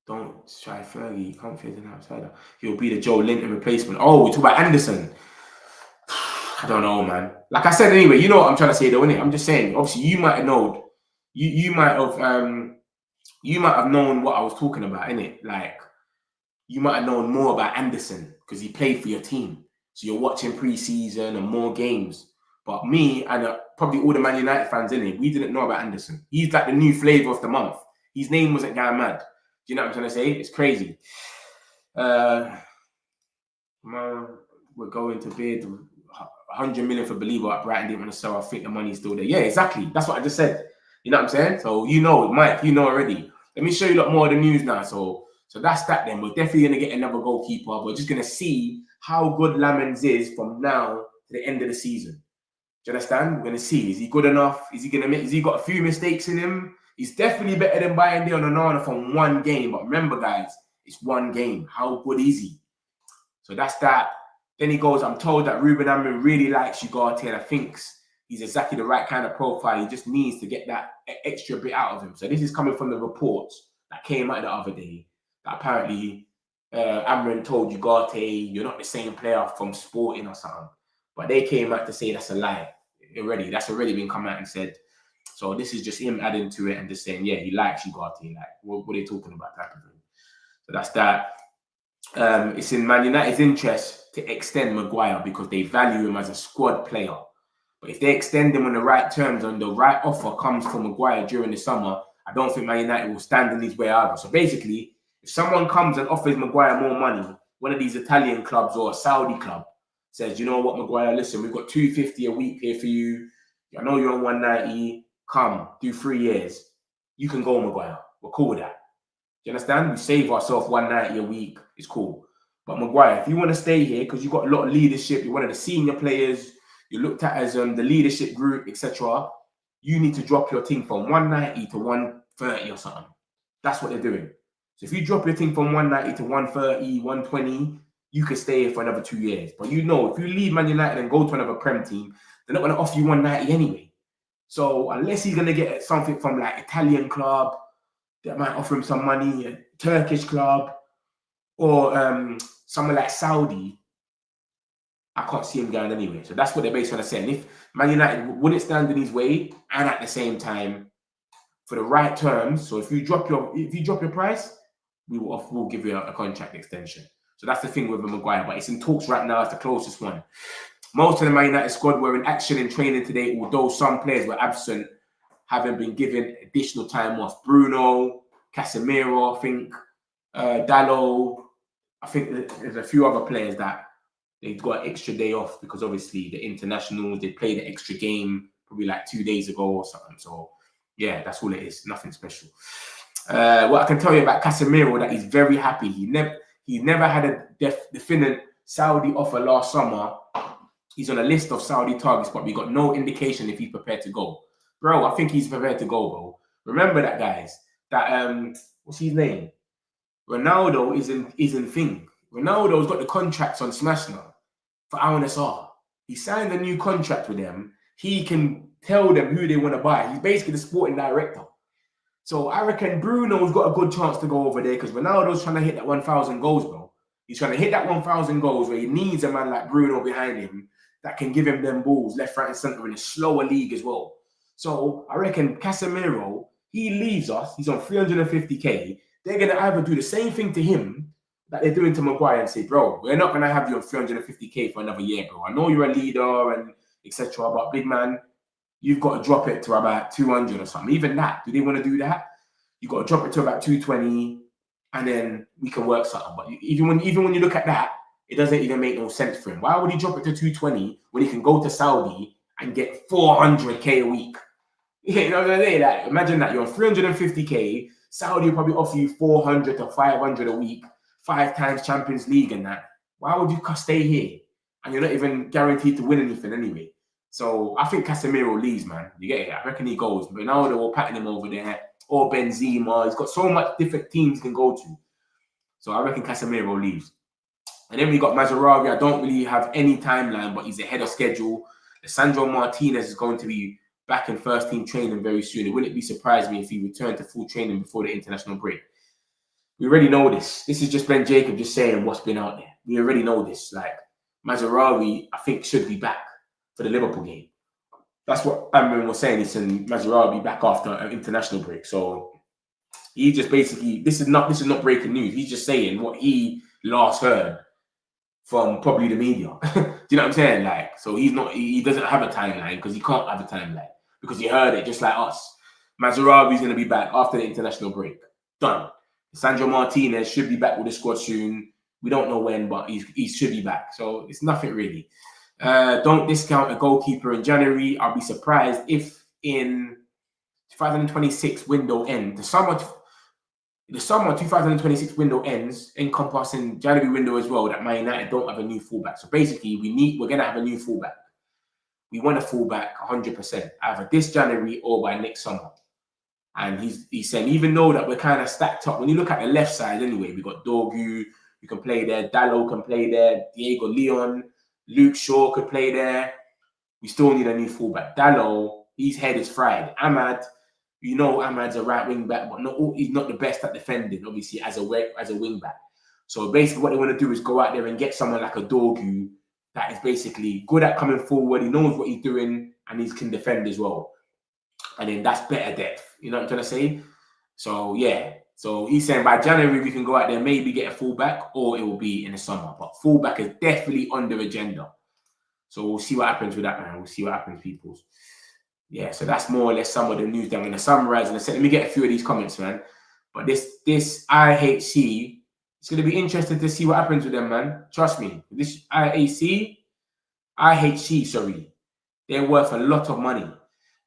S2: Don't try Fergie. Comfy as an outsider. He'll be the Joe Linton replacement. Oh, we talk about Anderson. I don't know, man. Like I said, anyway, you know what I'm trying to say, though, innit? I'm just saying. Obviously, you might have known. You might have known what I was talking about, innit? Like, you might have known more about Anderson because he played for your team. So you're watching pre-season and more games. But me and probably all the Man United fans in it, we didn't know about Anderson. He's like the new flavour of the month. His name wasn't going mad. Do you know what I'm trying to say? It's crazy. Man, we're going to bid 100 million for Belieber at Brighton. Didn't want to sell. I think the money's still there. Yeah, exactly. That's what I just said. You know what I'm saying? So you know, Mike, you know already. Let me show you a lot more of the news now. So that's that then. We're definitely going to get another goalkeeper. We're just going to see how good Lamans is from now to the end of the season. Do you understand? We're going to see. Is he good enough? Is he got a few mistakes in him? He's definitely better than buying Dion Onana from one game. But remember, guys, it's one game. How good is he? So that's that. Then he goes, I'm told that Ruben Amorim really likes Ugarte and I thinks he's exactly the right kind of profile. He just needs to get that extra bit out of him. So this is coming from the reports that came out the other day. That apparently Amorim told Ugarte, you're not the same player from Sporting or something. But they came out to say that's a lie already. That's already been come out and said. So this is just him adding to it and just saying, yeah, he likes Ugarte. Like, what are they talking about? Type of thing. So that's that. It's in Man United's interest to extend Maguire because they value him as a squad player. But if they extend him on the right terms and the right offer comes from Maguire during the summer, I don't think Man United will stand in his way either. So basically, if someone comes and offers Maguire more money, one of these Italian clubs or a Saudi club says, you know what, Maguire, listen, we've got 250 a week here for you. I know you're on 190. Come, do 3 years. You can go, Maguire. We're cool with that. Do you understand? We save ourselves 190 a week. It's cool. But Maguire, if you want to stay here because you've got a lot of leadership, you're one of the senior players, you're looked at as the leadership group, etc., you need to drop your team from 190 to 130 or something. That's what they're doing. So if you drop your team from 190 to 130, 120, you can stay here for another 2 years. But you know, if you leave Man United and go to another Prem team, they're not going to offer you 190 anyway. So unless he's going to get something from like Italian club that might offer him some money, a Turkish club, or someone like Saudi, I can't see him going anywhere. So that's what they're basically saying. If Man United wouldn't stand in his way, and at the same time, for the right terms, so if you drop your price, we'll give you a contract extension. So that's the thing with Maguire, but it's in talks right now. It's the closest one. Most of the Man United squad were in action in training today, although some players were absent, having been given additional time off. Bruno, Casemiro, I think, Dalot. I think there's a few other players that they've got an extra day off because obviously the internationals, they played an extra game probably like 2 days ago or something. So yeah, that's all it is. Nothing special. What I can tell you about Casemiro, that he's very happy. He never had a definite Saudi offer last summer. He's on a list of Saudi targets, but we got no indication if he's prepared to go. Bro, I think he's prepared to go, bro. Remember that, guys. That what's his name? Ronaldo is in thing. Ronaldo's got the contracts on Smash now for RNSR. He signed a new contract with them. He can tell them who they want to buy. He's basically the sporting director. So I reckon Bruno's got a good chance to go over there because Ronaldo's trying to hit that 1,000 goals, bro. He's trying to hit that 1,000 goals where he needs a man like Bruno behind him that can give him them balls left, right, and centre in a slower league as well. So I reckon Casemiro, he leaves us. He's on 350k. They're going to either do the same thing to him that they're doing to Maguire and say, bro, we're not going to have you on 350k for another year, bro. I know you're a leader and etc., but big man, you've got to drop it to about 200 or something. Even that, do they want to do that? You've got to drop it to about 220 and then we can work something. But even when you look at that, it doesn't even make no sense for him. Why would he drop it to 220 when he can go to Saudi and get 400k a week? You know what I mean? Like, imagine that you're on 350k. Saudi will probably offer you 400 to 500 a week, 5 times Champions League and that. Why would you stay here? And you're not even guaranteed to win anything anyway. So I think Casemiro leaves, man. You get it? I reckon he goes. But now they're all patting him over there. Or Benzema. He's got so much different teams he can go to. So I reckon Casemiro leaves. And then we got Mazraoui. I don't really have any timeline, but he's ahead of schedule. Lisandro Martinez is going to be back in first team training very soon. It wouldn't be surprised me if he returned to full training before the international break. We already know this. This is just Ben Jacob just saying what's been out there. We already know this. Like, Mazraoui, I think, should be back for the Liverpool game. That's what Amrin was saying. He said Mazraoui will be back after an international break. So he just basically, this is not breaking news. He's just saying what he last heard from probably the media. Do you know what I'm saying? Like, so he doesn't have a timeline because he can't have a timeline because he heard it just like us. Mazraoui's going to be back after the international break. Done. Sandro Martinez should be back with the squad soon. We don't know when, but he should be back. So it's nothing really. Don't discount a goalkeeper in January. I'll be surprised if in 2026 window end, the summer 2026 window ends, encompassing January window as well, that Man United don't have a new fullback. So basically, we're going to have a new fullback. We want a fullback 100%, either this January or by next summer. And he's saying, even though that we're kind of stacked up, when you look at the left side anyway, we got Dorgu, you can play there, Dalot can play there, Diego Leon, Luke Shaw could play there. We still need a new fullback. Dalot, his head is fried. Ahmad, you know Ahmad's a right wing back, but he's not the best at defending, obviously, as a wing back. So basically what they want to do is go out there and get someone like a Dorgu that is basically good at coming forward. He knows what he's doing and he can defend as well. And then that's better depth. You know what I'm trying to say? So, yeah. So he's saying by January, we can go out there, maybe get a fullback, or it will be in the summer. But fullback is definitely on the agenda. So we'll see what happens with that, man. We'll see what happens, peoples. Yeah, so that's more or less some of the news that I'm going to summarize. And I said, let me get a few of these comments, man. But this IHC, it's going to be interesting to see what happens with them, man. Trust me. This IHC, sorry. They're worth a lot of money.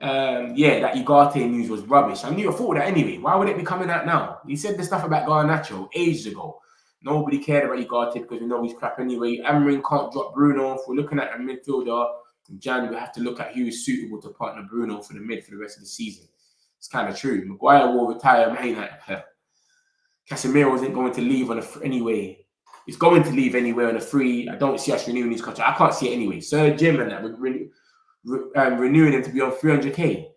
S2: Yeah, that Ugarte news was rubbish. I thought that anyway. Why would it be coming out now? He said the stuff about Garnacho ages ago. Nobody cared about Ugarte because we know he's crap anyway. Amorim can't drop Bruno. If we're looking at a midfielder in January, we have to look at who is suitable to partner Bruno for the mid for the rest of the season. It's kind of true. Maguire will retire. Casemiro isn't going to leave on anyway. He's going to leave anyway on a free. I don't see us renewing his contract. I can't see it anyway. Sir Jim and that renewing him to be on 300k.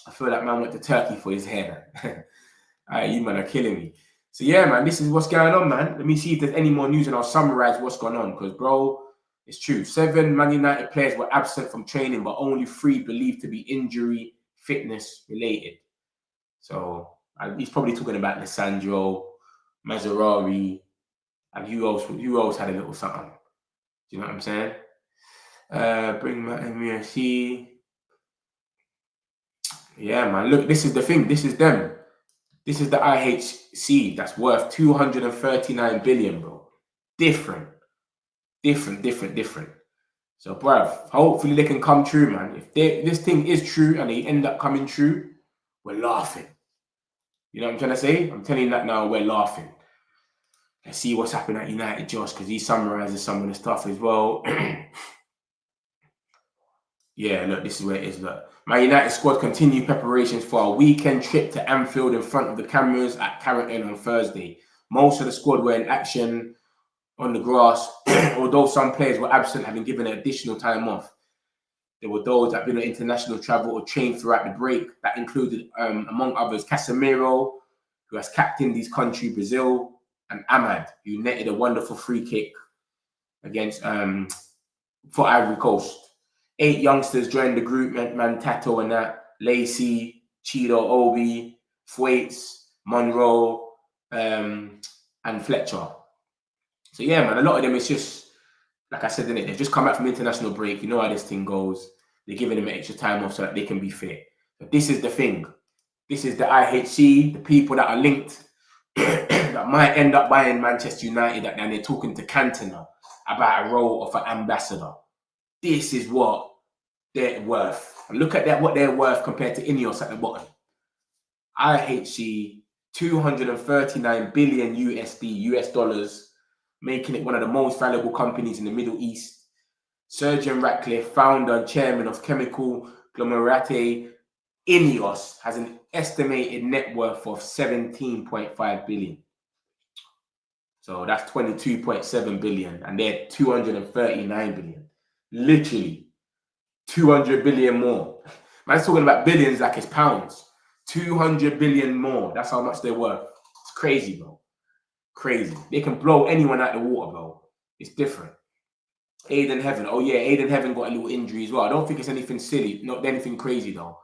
S2: I feel like man went to Turkey for his hair, man. You man are killing me. So yeah, man, this is what's going on, man. Let me see if there's any more news and I'll summarize what's going on. Because, bro, it's true. 7 Man United players were absent from training, but only 3 believed to be injury, fitness related. So he's probably talking about Lissandro, Mazzarari, and who else had a little something. Do you know what I'm saying? Bring my MUFC. Yeah, man. Look, this is the thing. This is them. This is the IHC that's worth 239 billion, bro. Different. So, bruv, hopefully they can come true, man. If this thing is true and they end up coming true, we're laughing. You know what I'm trying to say? I'm telling you that now, we're laughing. Let's see what's happening at United, Josh, because he summarizes some of the stuff as well. Yeah, look, this is where it is. Look, my United squad continue preparations for a weekend trip to Anfield in front of the cameras at Carrington on Thursday. Most of the squad were in action on the grass, although some players were absent, having given additional time off. There were those that had been on international travel or trained throughout the break. That included, among others, Casemiro, who has captained his country, Brazil, and Ahmad, who netted a wonderful free kick against for Ivory Coast. 8 youngsters joined the group, Tato and that, Lacey, Chido, Obi, Thwaites, Monroe, and Fletcher. So yeah, man, a lot of them, it's just, like I said, they've just come back from international break. You know how this thing goes. They're giving them extra time off so that they can be fit. But this is the thing. This is the IHC, the people that are linked that might end up buying Manchester United, and they're talking to Cantona about a role of an ambassador. This is what they're worth. And look at that, what they're worth compared to Ineos at the bottom. IHC, 239 billion US dollars, making it one of the most valuable companies in the Middle East. Surgeon Ratcliffe, founder and chairman of chemical conglomerate Ineos, has an estimated net worth of 17.5 billion. So that's 22.7 billion, and they're 239 billion. Literally 200 billion more. Man's talking about billions like it's pounds. 200 billion more. That's how much they're worth. It's crazy, bro. Crazy. They can blow anyone out the water, bro. It's different. Aiden Heaven. Oh yeah, Aiden Heaven got a little injury as well. I don't think it's anything silly, not anything crazy though.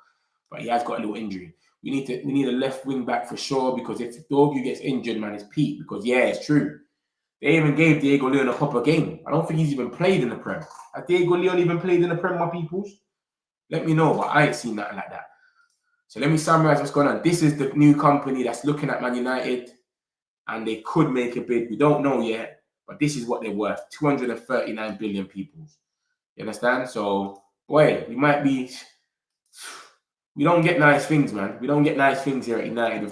S2: But he has got a little injury. We need a left wing back for sure, because if Dorgu gets injured, man, it's peak. Because yeah, it's true. They even gave Diego Leon a proper game. I don't think he's even played in the Prem. Has Diego Leon even played in the Prem, my peoples? Let me know, but I ain't seen nothing like that. So let me summarize what's going on. This is the new company that's looking at Man United, and they could make a bid. We don't know yet, but this is what they're worth. 239 billion peoples. You understand? So, boy, we don't get nice things, man. We don't get nice things here at United.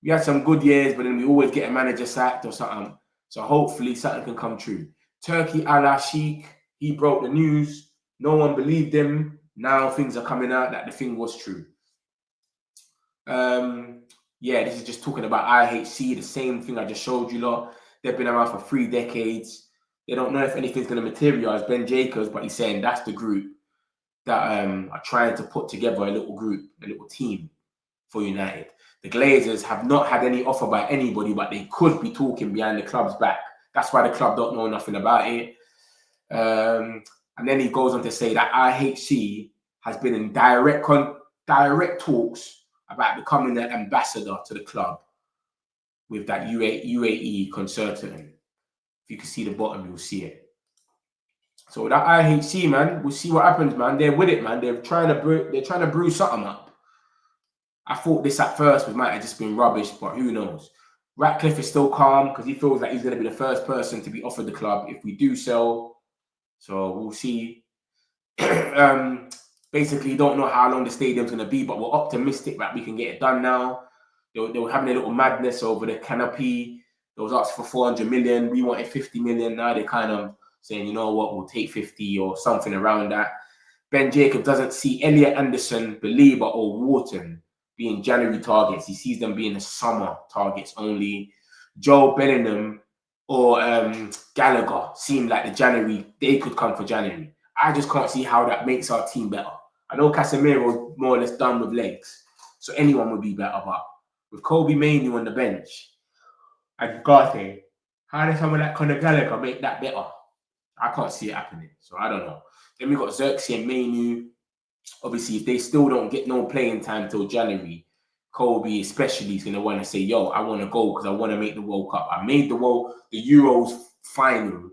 S2: We had some good years, but then we always get a manager sacked or something. So hopefully something can come true. Turkey Al Sheikh, he broke the news. No one believed him. Now things are coming out that the thing was true. Yeah, this is just talking about IHC, the same thing I just showed you lot. They've been around for 3 decades. They don't know if anything's going to materialize. Ben Jacobs, but he's saying that's the group that are trying to put together a little group, a little team for United. The Glazers have not had any offer by anybody, but they could be talking behind the club's back. That's why the club don't know nothing about it. And then he goes on to say that IHC has been in direct direct talks about becoming an ambassador to the club with that UAE consultant. If you can see the bottom, you'll see it. So that IHC, man, we'll see what happens, man. They're with it, man. They're trying to brew something up. I thought this at first might have just been rubbish, but who knows? Ratcliffe is still calm because he feels like he's going to be the first person to be offered the club if we do sell. So we'll see. Basically, don't know how long the stadium's going to be, but we're optimistic that we can get it done now. They were having a little madness over the canopy. They was asked for 400 million. We wanted 50 million. Now they're kind of saying, you know what, we'll take 50 or something around that. Ben Jacob doesn't see Elliot Anderson, Belieber, or Wharton being January targets. He sees them being the summer targets only. Joe Bellingham or Gallagher seem like the January, they could come for January. I just can't see how that makes our team better. I know Casemiro's more or less done with legs, so anyone would be better, but with Kobe Mainoo on the bench and Ugarte, how does someone like Conor Gallagher make that better? I can't see it happening, so I don't know. Then we got Zirkzee and Mainoo. Obviously, if they still don't get no playing time till January, Kobe especially is going to want to say, yo, I want to go because I want to make the World Cup. I made the Euros final.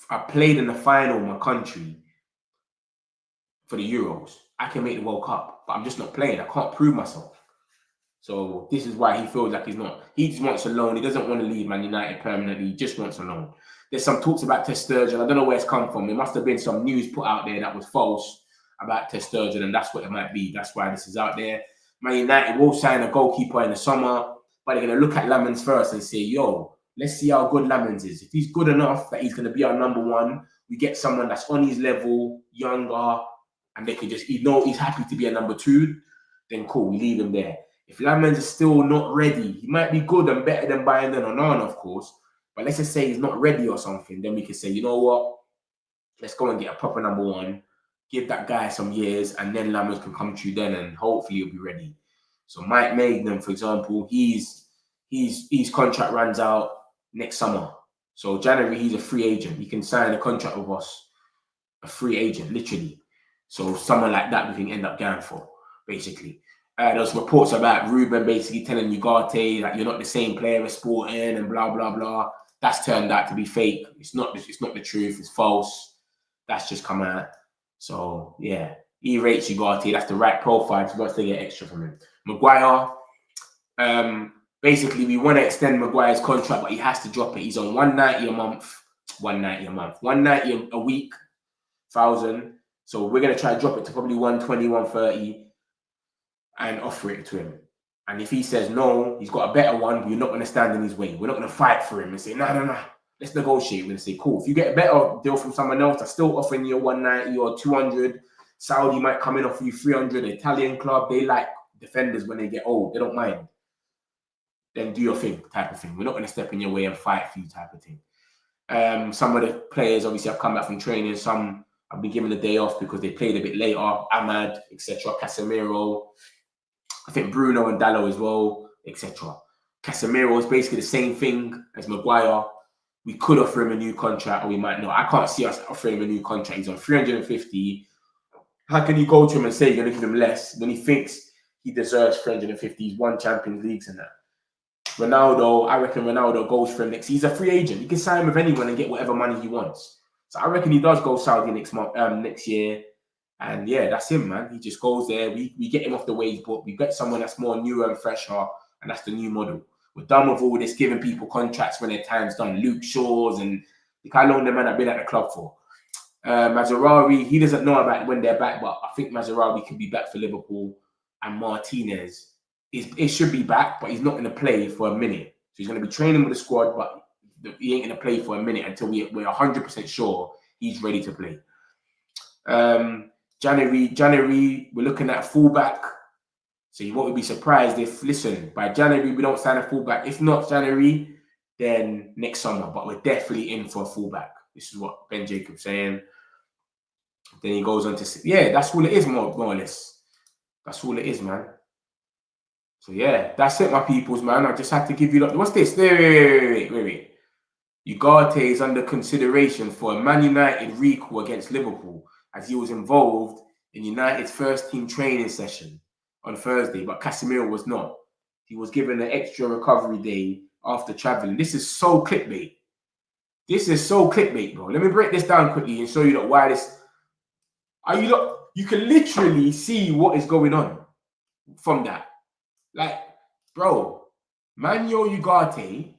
S2: I played in the final in my country for the Euros. I can make the World Cup, but I'm just not playing. I can't prove myself. So this is why he feels like he's not. He just wants a loan. He doesn't want to leave Man United permanently. He just wants a loan. There's some talks about Sturgeon. I don't know where it's come from. There must have been some news put out there that was false about Sturgeon, and that's what it might be. That's why this is out there. Man United will sign a goalkeeper in the summer, but they're going to look at Lamens first and say, yo, let's see how good Lamens is. If he's good enough that he's going to be our number one, we get someone that's on his level, younger, and they could just, he's happy to be a number two, then cool, we leave him there. If Lamens is still not ready, he might be good and better than Bayern and Onana, of course, but let's just say he's not ready or something, then we can say, you know what, let's go and get a proper number one, give that guy some years, and then Lamens can come through then, and hopefully he'll be ready. So Mike Magnum, for example, his contract runs out next summer. So January, he's a free agent. He can sign a contract with us, a free agent, literally. So someone like that we can end up going for, basically. There's reports about Ruben basically telling Ugarte that you're not the same player as Sporting and blah, blah, blah. That's turned out to be fake. It's not the truth. It's false. That's just come out. So, yeah. He rates Ugarte. That's the right profile. He wants to get extra from him. Maguire, basically, we want to extend Maguire's contract, but he has to drop it. He's on 190 a month. 190 a week, 1,000. So we're going to try to drop it to probably 120, 130 and offer it to him. And if he says no, he's got a better one, we're not going to stand in his way. We're not going to fight for him and say, no. Let's negotiate. We're going to say, cool. If you get a better deal from someone else that's still offering you 190 or 200, Saudi might come in offer you 300. Italian club, they like defenders when they get old. They don't mind. Then do your thing, type of thing. We're not going to step in your way and fight for you, type of thing. Some of the players obviously have come back from training. Some have been given a day off because they played a bit later. Ahmad, etc. Casemiro. I think Bruno and Dallo as well, etc. Casemiro is basically the same thing as Maguire. We could offer him a new contract, or we might not. I can't see us offering him a new contract. He's on 350. How can you go to him and say you're going to give him less when he thinks he deserves 350? He's won Champions Leagues and that. Ronaldo, I reckon Ronaldo goes for him next. He's a free agent. He can sign with anyone and get whatever money he wants. So I reckon he does go Saudi next year. And yeah, that's him, man. He just goes there. We get him off the wage book. We get someone that's more newer and fresher, and that's the new model. We're done with all this giving people contracts when their time's done. Luke Shaw's and look how long the man have been at the club for. Mazraoui, he doesn't know about when they're back, but I think Mazraoui could be back for Liverpool. And Martinez, it should be back, but he's not going to play for a minute. So he's going to be training with the squad, but he ain't going to play for a minute until we're 100% sure he's ready to play. January, we're looking at a fullback. So you won't be surprised if, listen, by January, we don't sign a fullback. If not January, then next summer. But we're definitely in for a fullback. This is what Ben Jacob's saying. Then he goes on to say, yeah, that's all it is, more or less. That's all it is, man. So, yeah, that's it, my peoples, man. I just had to give you... What's this? Wait. Ugarte is under consideration for a Man United recall against Liverpool as he was involved in United's first team training session on Thursday, but Casemiro was not. He was given an extra recovery day after traveling. This is so clickbait. This is so clickbait, bro. Let me break this down quickly and show you why this. You can literally see what is going on from that. Like, bro, Manuel Ugarte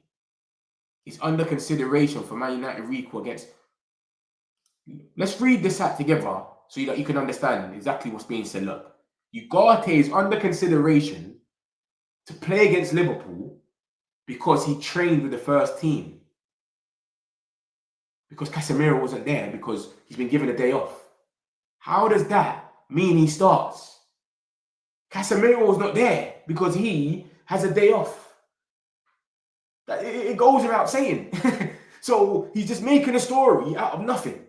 S2: is under consideration for Man United recall against. Let's read this out together so that you can understand exactly what's being said. Look, Ugarte is under consideration to play against Liverpool because he trained with the first team. Because Casemiro wasn't there because he's been given a day off. How does that mean he starts? Casemiro was not there because he has a day off. It goes without saying. So he's just making a story out of nothing.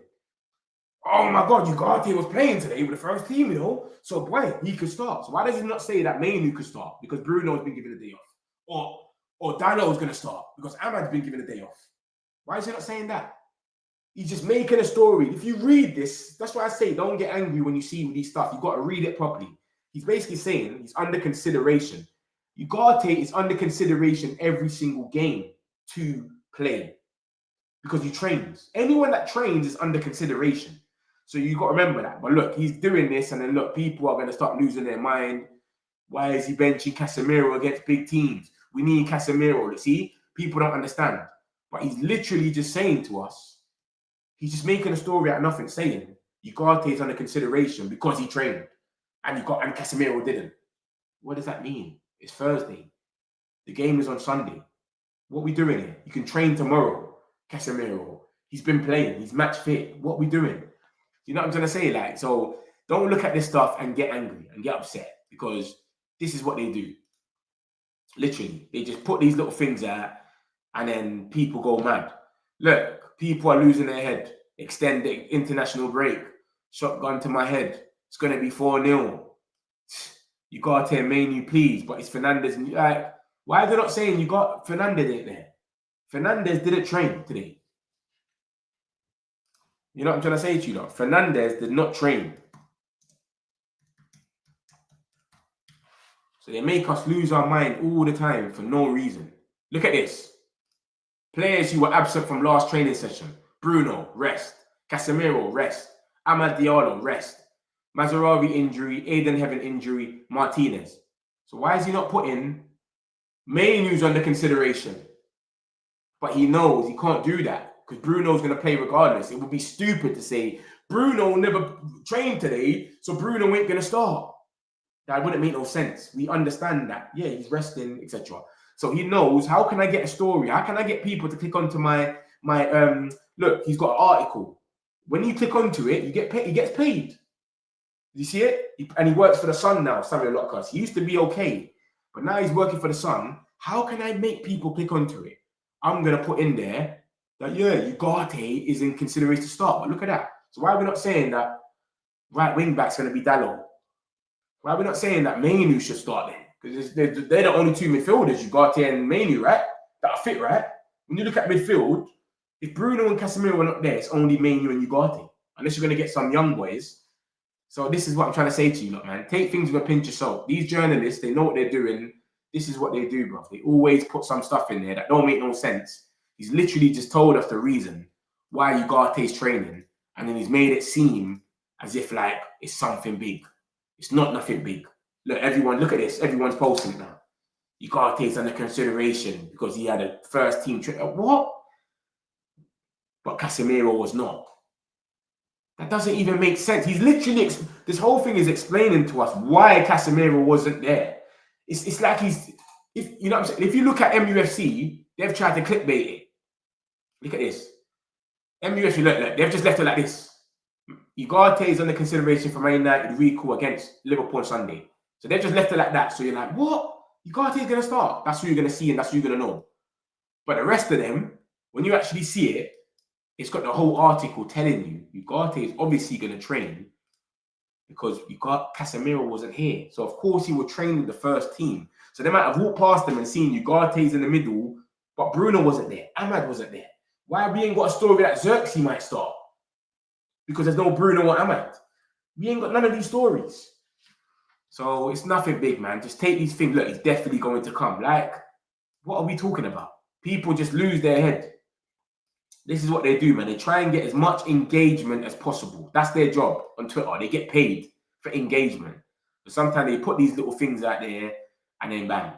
S2: Oh my God, Ugarte was playing today with the first team, you know. So boy, he could start. So why does he not say that Mainoo could start? Because Bruno's been given a day off. Or Dano's going to start because Ahmad's been given a day off. Why is he not saying that? He's just making a story. If you read this, that's why I say don't get angry when you see these stuff. You've got to read it properly. He's basically saying he's under consideration. Ugarte is under consideration every single game to play because he trains. Anyone that trains is under consideration. So you've got to remember that. But look, he's doing this, and then look, people are going to start losing their mind. Why is he benching Casemiro against big teams? We need Casemiro. See, people don't understand. But he's literally just saying to us, he's just making a story out of nothing, saying Ugarte is under consideration because he trained, and Casemiro didn't. What does that mean? It's Thursday. The game is on Sunday. What are we doing here? You can train tomorrow, Casemiro. He's been playing. He's match fit. What are we doing? You know what I'm trying to say? Like, so don't look at this stuff and get angry and get upset because this is what they do. Literally, they just put these little things out and then people go mad. Look, people are losing their head. Extend the international break. Shotgun to my head. It's going to be 4-0. You got to Mainoo, please. But it's Fernandez. And like, why are they not saying you got Fernandez in there? Fernandez didn't train today. You know what I'm trying to say to you, though? Fernandez did not train. So they make us lose our mind all the time for no reason. Look at this. Players who were absent from last training session. Bruno, rest. Casemiro, rest. Amad Diallo, rest. Mazarawi injury, Aiden Heaven injury, Martinez. So why is he not putting Mainoo's under consideration? But he knows he can't do that because Bruno's going to play regardless. It would be stupid to say, Bruno never trained today, so Bruno ain't going to start. That wouldn't make no sense. We understand that. Yeah, he's resting, etc. So he knows, how can I get a story? How can I get people to click onto my look, he's got an article. When you click onto it, you get paid, he gets paid. You see it? And he works for the Sun now, Samuel Lockhurst. He used to be okay, but now he's working for the Sun. How can I make people click onto it? I'm going to put in there that, yeah, Ugarte is in consideration to start. But look at that. So why are we not saying that right wing back's going to be Dallo? Why are we not saying that Mainoo should start then? Because they're the only two midfielders, Ugarte and Mainoo, right? That are fit, right? When you look at midfield, if Bruno and Casemiro are not there, it's only Mainoo and Ugarte. Unless you're going to get some young boys. So this is what I'm trying to say to you, look, man. Take things with a pinch of salt. These journalists, they know what they're doing. This is what they do, bro. They always put some stuff in there that don't make no sense. He's literally just told us the reason why Ugarte's training, and then he's made it seem as if like it's something big. It's not nothing big. Look, everyone, look at this. Everyone's posting now. Ugarte's under consideration because he had a first team training. What? But Casemiro was not. That doesn't even make sense. He's literally, this whole thing is explaining to us why Casemiro wasn't there. It's like he's, if you know what I'm saying? If you look at MUFC, they've tried to clickbait it. Look at this. MUFC, look, they've just left it like this. Ugarte is under consideration for Man United recall against Liverpool on Sunday. So they've just left it like that. So you're like, what? Ugarte is going to start. That's who you're going to see and that's who you're going to know. But the rest of them, when you actually see it, it's got the whole article telling you Ugarte is obviously going to train because Casemiro wasn't here. So, of course, he would train with the first team. So they might have walked past them and seen Ugarte's in the middle, but Bruno wasn't there. Ahmad wasn't there. Why we ain't got a story that Zirkzee might start? Because there's no Bruno or Ahmad. We ain't got none of these stories. So it's nothing big, man. Just take these things. Look, it's definitely going to come. Like, what are we talking about? People just lose their head. This is what they do, man. They try and get as much engagement as possible. That's their job on Twitter. They get paid for engagement. But sometimes they put these little things out there and then bang.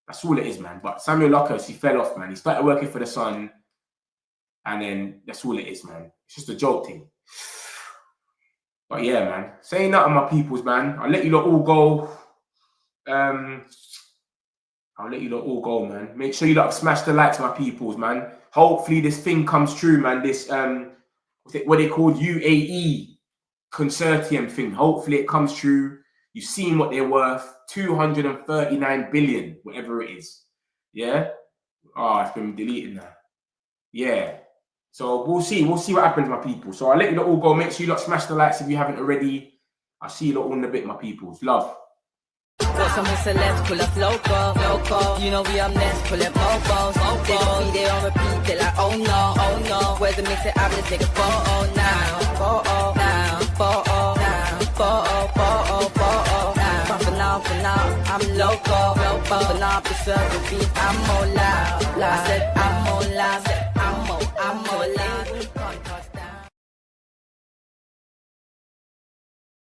S2: That's all it is, man. But Samuel Lucas, he fell off, man. He started working for the Sun. And then that's all it is, man. It's just a joke thing. But yeah, man. Saying that on my peoples, man. I'll let you lot all go. I'll let you lot all go, man. Make sure you lot smash the likes, my peoples, man. Hopefully this thing comes true, man. This what they called UAE consortium thing. Hopefully it comes true. You've seen what they're worth. 239 billion, whatever it is. Yeah? Oh, it's been deleted now. Yeah. So we'll see. We'll see what happens, my people. So I'll let you lot all go. Make sure you lot smash the likes if you haven't already. I'll see you lot all in a bit, my peoples. Love.
S1: Got some celebs, pull up local. You know we up next, pull up mofos. They don't be there on repeat, they're like, oh no. Where's the mix it up, let's take a photo now. Photo now. For now, I'm local. For now, preserve the beat, I'm more loud. I said I'm more loud.